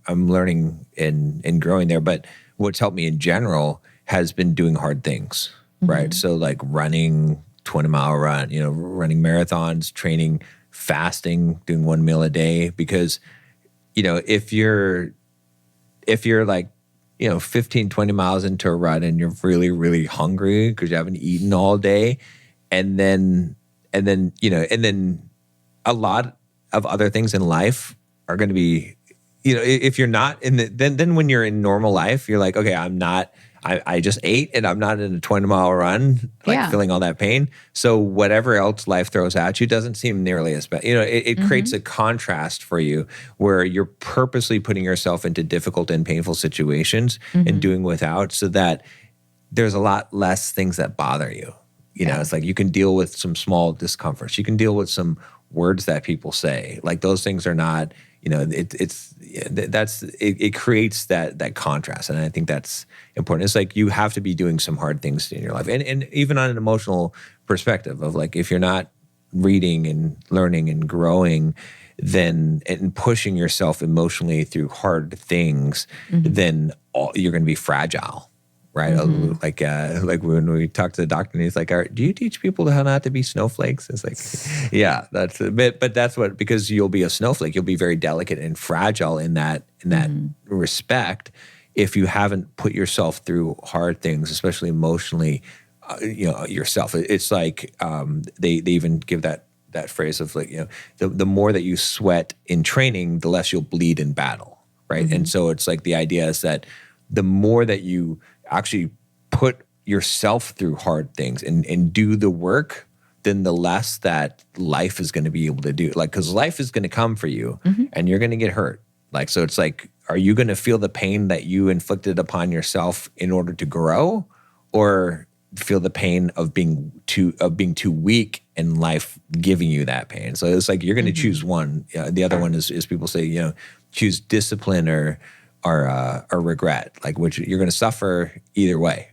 learning and growing there. But what's helped me in general has been doing hard things, right? So like running 20-mile run, running marathons, training, fasting, doing 1 meal a day. Because, if you're like, 15, 20 miles into a run and you're really, really hungry because you haven't eaten all day. And then a lot of other things in life are going to be, if you're not in then when you're in normal life, you're like, okay, I just ate and I'm not in a 20-mile run, feeling all that pain. So whatever else life throws at you doesn't seem nearly as bad. It creates a contrast for you where you're purposely putting yourself into difficult and painful situations and doing without, so that there's a lot less things that bother you. It's like you can deal with some small discomforts. You can deal with some words that people say. Like those things are not, it creates that contrast. And I think that's important. It's like you have to be doing some hard things in your life. And even on an emotional perspective of like, if you're not reading and learning and growing, then and pushing yourself emotionally through hard things, then you're going to be fragile. Right, like when we talked to the doctor, and he's like, "Do you teach people how not to be snowflakes?" It's like, yeah, that's a bit, but that's because you'll be a snowflake. You'll be very delicate and fragile in that respect if you haven't put yourself through hard things, especially emotionally, yourself. It's like they even give that phrase of like, the more that you sweat in training, the less you'll bleed in battle, right? And so it's like the idea is that the more that you actually put yourself through hard things and do the work, then the less that life is going to be able to do. Like, because life is going to come for you and you're going to get hurt. Like, so it's like, are you going to feel the pain that you inflicted upon yourself in order to grow, or feel the pain of being too weak and life giving you that pain? So it's like, you're going to choose one. The other one is people say, choose discipline or regret, like which you're going to suffer either way.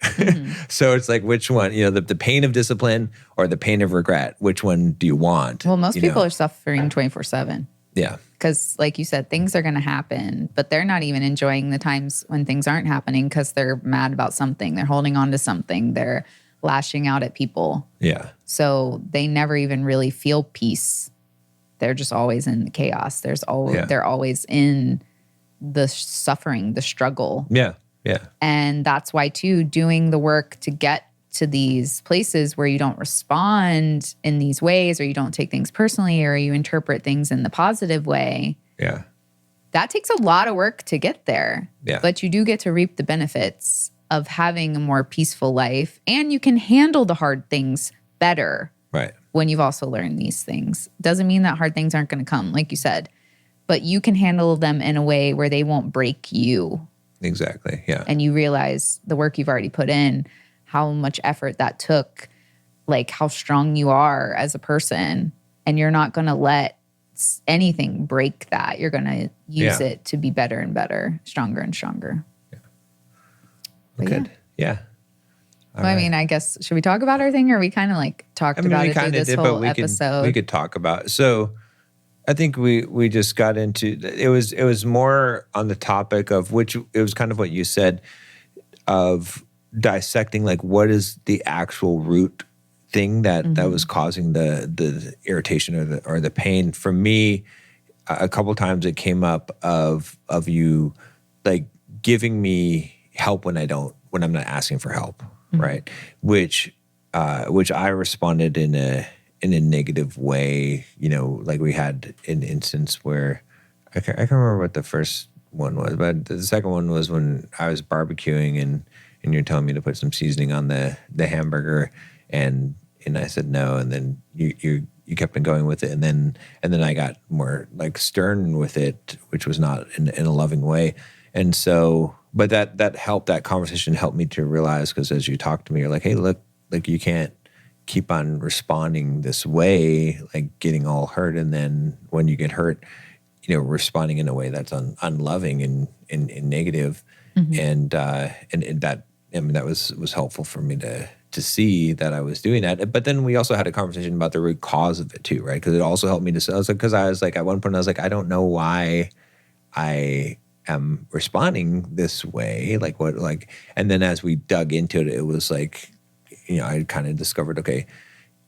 So it's like, which one, the pain of discipline or the pain of regret, which one do you want? Well, most people are suffering 24/7. Yeah. Because like you said, things are going to happen, but they're not even enjoying the times when things aren't happening because they're mad about something. They're holding on to something. They're lashing out at people. Yeah. So they never even really feel peace. They're just always in the chaos. They're always in the suffering, the struggle. Yeah, yeah. And that's why, too, doing the work to get to these places where you don't respond in these ways, or you don't take things personally, or you interpret things in the positive way. Yeah. That takes a lot of work to get there. Yeah. But you do get to reap the benefits of having a more peaceful life, and you can handle the hard things better. Right. When you've also learned these things. Doesn't mean that hard things aren't going to come, like you said. But you can handle them in a way where they won't break you. Exactly, yeah. And you realize the work you've already put in, how much effort that took, like how strong you are as a person. And you're not going to let anything break that. You're going to use it to be better and better, stronger and stronger. Yeah. Good, yeah. Well, I mean, I guess, should we talk about our thing, or we kind of like talked about it through this whole episode? We could talk about it. So I think we just got into it. Was more on the topic of which it was kind of what you said of dissecting, like what is the actual root thing that was causing the irritation or the pain. For me, a couple times it came up of you like giving me help when I'm not asking for help. right? Which I responded in a negative way. Like we had an instance where I can't remember what the first one was, but the second one was when I was barbecuing and you're telling me to put some seasoning on the hamburger, and I said no, and then you kept on going with it, and then I got more like stern with it, which was not in a loving way. And so, but that helped, that conversation helped me to realize, because as you talk to me, you're like, hey, look, like you can't keep on responding this way, like getting all hurt, and then when you get hurt, responding in a way that's unloving and negative. And that, I mean, that was helpful for me to see that I was doing that. But then we also had a conversation about the root cause of it too, right? Because it also helped me to say, because I was like, at one point I was like, I don't know why I am responding this way, like what, like, and then as we dug into it, it was like, I kind of discovered, okay,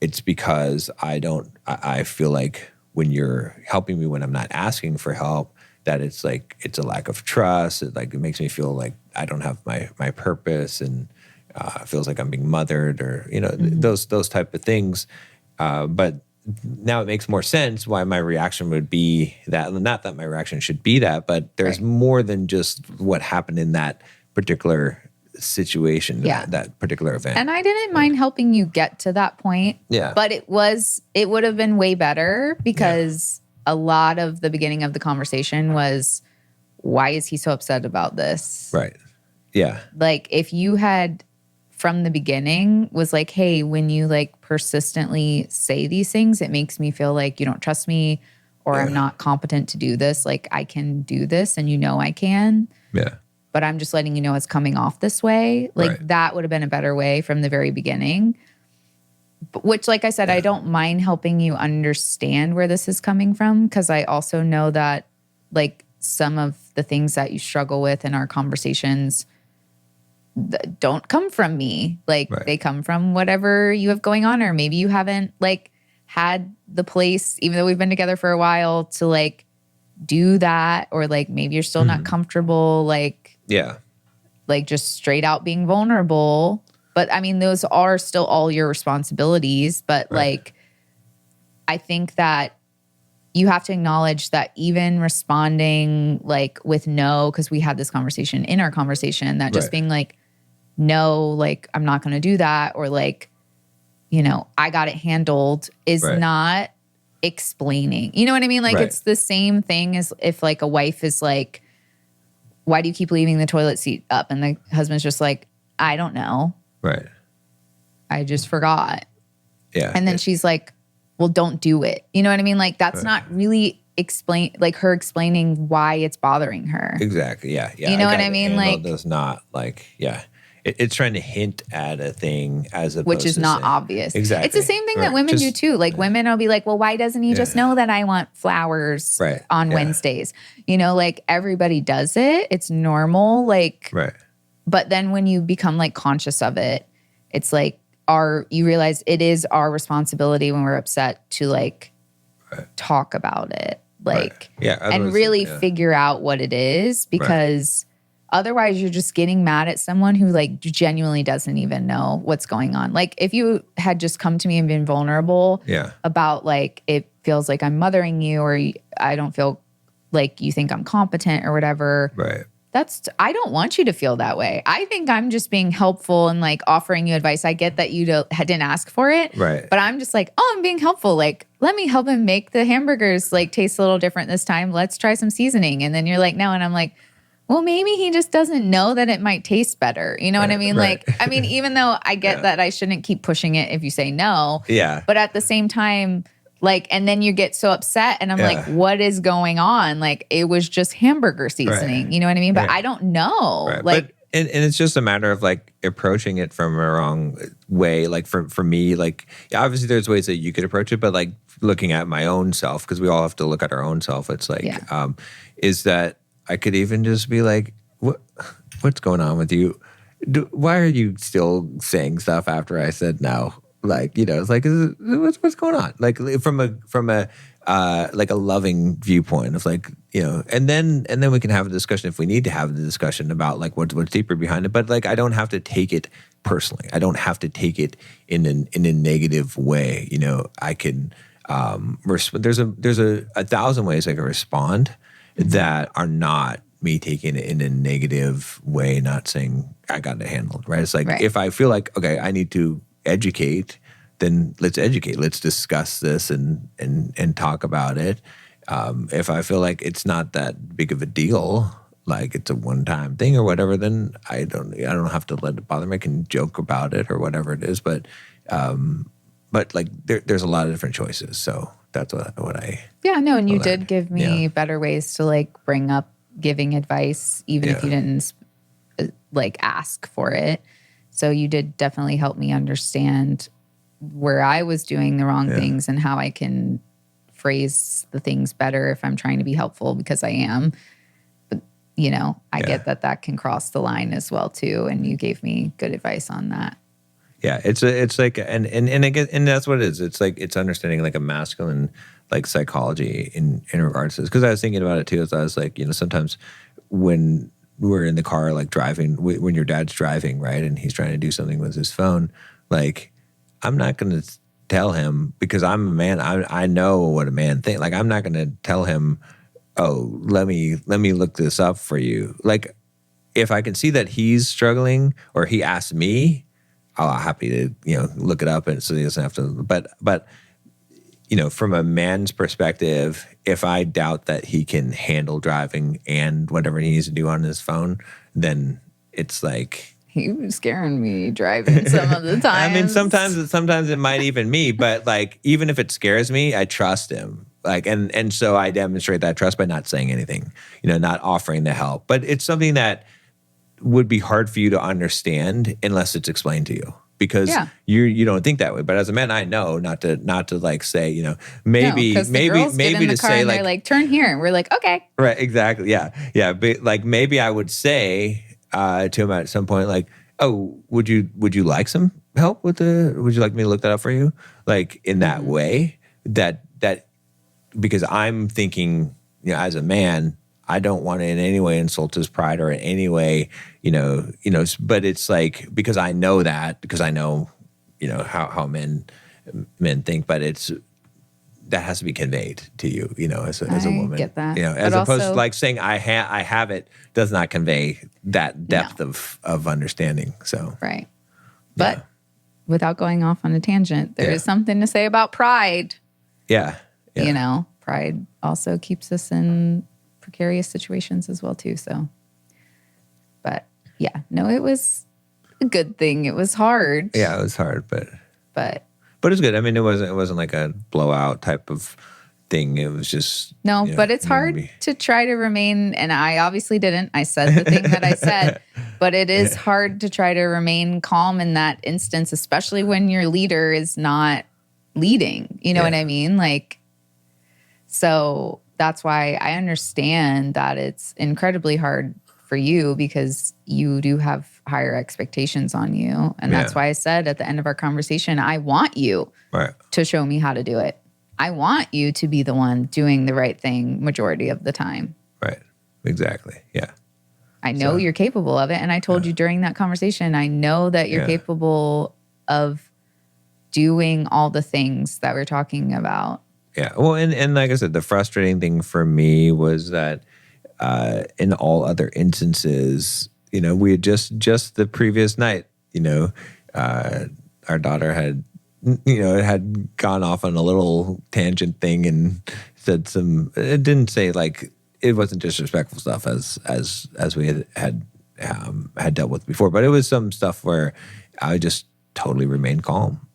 it's because I feel like when you're helping me when I'm not asking for help, that it's like, it's a lack of trust. It makes me feel like I don't have my purpose, and it feels like I'm being mothered, or, those type of things. But now it makes more sense why my reaction would be that. Not that my reaction should be that, but there's more than just what happened in that particular situation, that particular event. And I didn't mind helping you get to that point. Yeah. But it would have been way better, because a lot of the beginning of the conversation was, why is he so upset about this? Right. Yeah. Like, if you had from the beginning was like, hey, when you like persistently say these things, it makes me feel like you don't trust me, or I'm not competent to do this. Like, I can do this, and I can. Yeah. But I'm just letting you know it's coming off this way. Like, that would have been a better way from the very beginning. Which, like I said, I don't mind helping you understand where this is coming from, because I also know that, like, some of the things that you struggle with in our conversations don't come from me. Like, they come from whatever you have going on, or maybe you haven't, like, had the place, even though we've been together for a while, to, like, do that, or, like, maybe you're still not comfortable, like, like, just straight out being vulnerable. But I mean, those are still all your responsibilities. But like, I think that you have to acknowledge that even responding like with no, because we had this conversation in our conversation, that just being like, no, like, I'm not going to do that, or like, I got it handled, is not explaining. You know what I mean? Like, it's the same thing as if like a wife is like, why do you keep leaving the toilet seat up? And the husband's just like, I don't know. Right. I just forgot. Yeah. And then she's like, well, don't do it. You know what I mean? Like, that's not really her explaining why it's bothering her. Exactly. Yeah. Yeah. You know what I mean? Like, does not, like, it's trying to hint at a thing as opposed which is to not saying, obvious. Exactly. It's the same thing that women do too. Like, women will be like, well, why doesn't he just know that I want flowers on Wednesdays? Like, everybody does it. It's normal. Like, but then when you become like conscious of it, it's like you realize it is our responsibility when we're upset to like talk about it, like, and really figure out what it is, because otherwise you're just getting mad at someone who like genuinely doesn't even know what's going on. Like, if you had just come to me and been vulnerable about like, it feels like I'm mothering you, or I don't feel like you think I'm competent or whatever. I don't want you to feel that way. I think I'm just being helpful and like offering you advice. I get that you didn't ask for it. But I'm just like, oh, I'm being helpful. Like, let me help him make the hamburgers like taste a little different this time. Let's try some seasoning. And then you're like, no. And I'm like, well, maybe he just doesn't know that it might taste better. You know what I mean? Like, I mean, even though I get that I shouldn't keep pushing it if you say no. But at the same time, like, and then you get so upset, and I'm like, what is going on? Like, it was just hamburger seasoning. You know what I mean? But I don't know. Like, and it's just a matter of like approaching it from a wrong way. Like for me, like, obviously there's ways that you could approach it, but like looking at my own self, because we all have to look at our own self. It's like, is that I could even just be like, what's going on with you? Why are you still saying stuff after I said no? Like, it's like, what's going on? Like from a like a loving viewpoint of like, and then we can have a discussion if we need to have the discussion about like what's deeper behind it. But like, I don't have to take it personally. I don't have to take it in a negative way. I can, there's a thousand ways I can respond that are not me taking it in a negative way, not saying I got it handled, right? It's like, if I feel like, okay, I need to educate, then let's educate. Let's discuss this and talk about it. If I feel like it's not that big of a deal, like it's a one-time thing or whatever, then I don't have to let it bother me. I can joke about it or whatever it is, but like there's a lot of different choices. So that's what I. Yeah, no, and you did give me better ways to like bring up giving advice, even if you didn't like ask for it. So you did definitely help me understand where I was doing the wrong things and how I can phrase the things better if I'm trying to be helpful, because I am. But, I get that can cross the line as well too. And you gave me good advice on that. Yeah, it's like, and again, and that's what it is. It's like, it's understanding like a masculine like psychology in regards to this. Because I was thinking about it too, as I was like, sometimes when we're in the car, like driving, when your dad's driving, right, and he's trying to do something with his phone, like, I'm not going to tell him, because I'm a man, I know what a man thinks. Like, I'm not going to tell him, oh, let me look this up for you. Like, if I can see that he's struggling or he asks me, I'm happy to, look it up, and so he doesn't have to. But from a man's perspective, if I doubt that he can handle driving and whatever he needs to do on his phone, then it's like, he was scaring me driving some of the time. I mean, sometimes it might even me, but like, even if it scares me, I trust him. Like, and so I demonstrate that trust by not saying anything, not offering the help. But it's something that would be hard for you to understand unless it's explained to you, because you don't think that way. But as a man, I know not to like say, maybe to say like turn here, and we're like, okay, right, exactly, yeah. But like, maybe I would say to him at some point, like, oh, would you like some help with would you like me to look that up for you? Like, in that way, that because I'm thinking, as a man, I don't want to in any way insult his pride or in any way, but it's like, because I know how men think, but that has to be conveyed to you, as a woman. I get that. As opposed to like saying I have it does not convey that depth of understanding. So right. But without going off on a tangent, there is something to say about pride. Yeah. Pride also keeps us in precarious situations as well too. So, but it was a good thing. It was hard. Yeah, it was hard, but it's good. I mean, it wasn't like a blowout type of thing. It was just but it's hard to try to remain. And I obviously didn't. I said the thing that I said, but it is hard to try to remain calm in that instance, especially when your leader is not leading. You know what I mean? Like, so that's why I understand that it's incredibly hard for you, because you do have higher expectations on you. And that's why I said at the end of our conversation, I want you to show me how to do it. I want you to be the one doing the right thing majority of the time. Right. Exactly. Yeah. I know you're capable of it. And I told you during that conversation, I know that you're capable of doing all the things that we're talking about. Yeah. Well, and like I said, the frustrating thing for me was that in all other instances, we had just the previous night, our daughter had gone off on a little tangent thing and said it didn't say like, it wasn't disrespectful stuff as we had dealt with before, but it was some stuff where I just totally remained calm,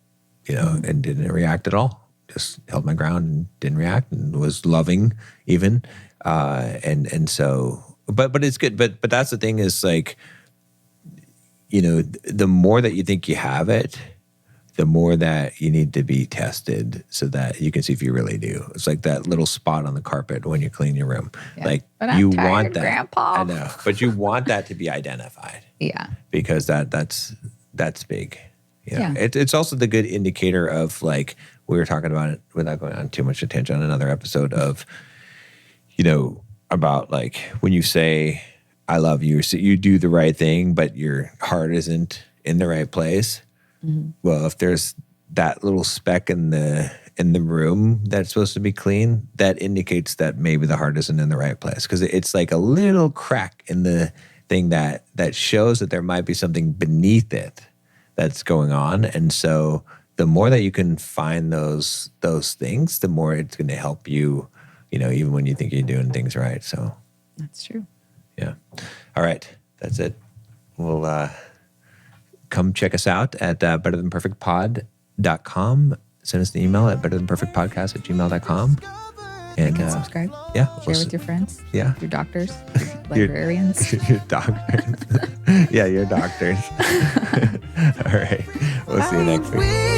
and didn't react at all. Just held my ground and didn't react, and was loving even. And so, but it's good. But that's the thing is like, the more that you think you have it, the more that you need to be tested so that you can see if you really do. It's like that little spot on the carpet when you clean your room. Yeah. Like, but you want that. Grandpa. I know, but you want that to be identified. Yeah. Because that's big. Yeah. It's also the good indicator of like, we were talking about it without going on too much attention on another episode of, about like when you say, I love you, so you do the right thing, but your heart isn't in the right place. Mm-hmm. Well, if there's that little speck in the room that's supposed to be clean, that indicates that maybe the heart isn't in the right place, because it's like a little crack in the thing that shows that there might be something beneath it that's going on. And so the more that you can find those things, the more it's going to help you, even when you think you're doing things right. So that's true. Yeah. All right. That's it. We'll come check us out at betterthanperfectpod.com. Send us an email at betterthanperfectpodcast@gmail.com. And subscribe. Yeah. Share with your friends. Yeah. Your doctors. Librarians. Your doctors. Yeah, your doctors. All right. We'll see you next week.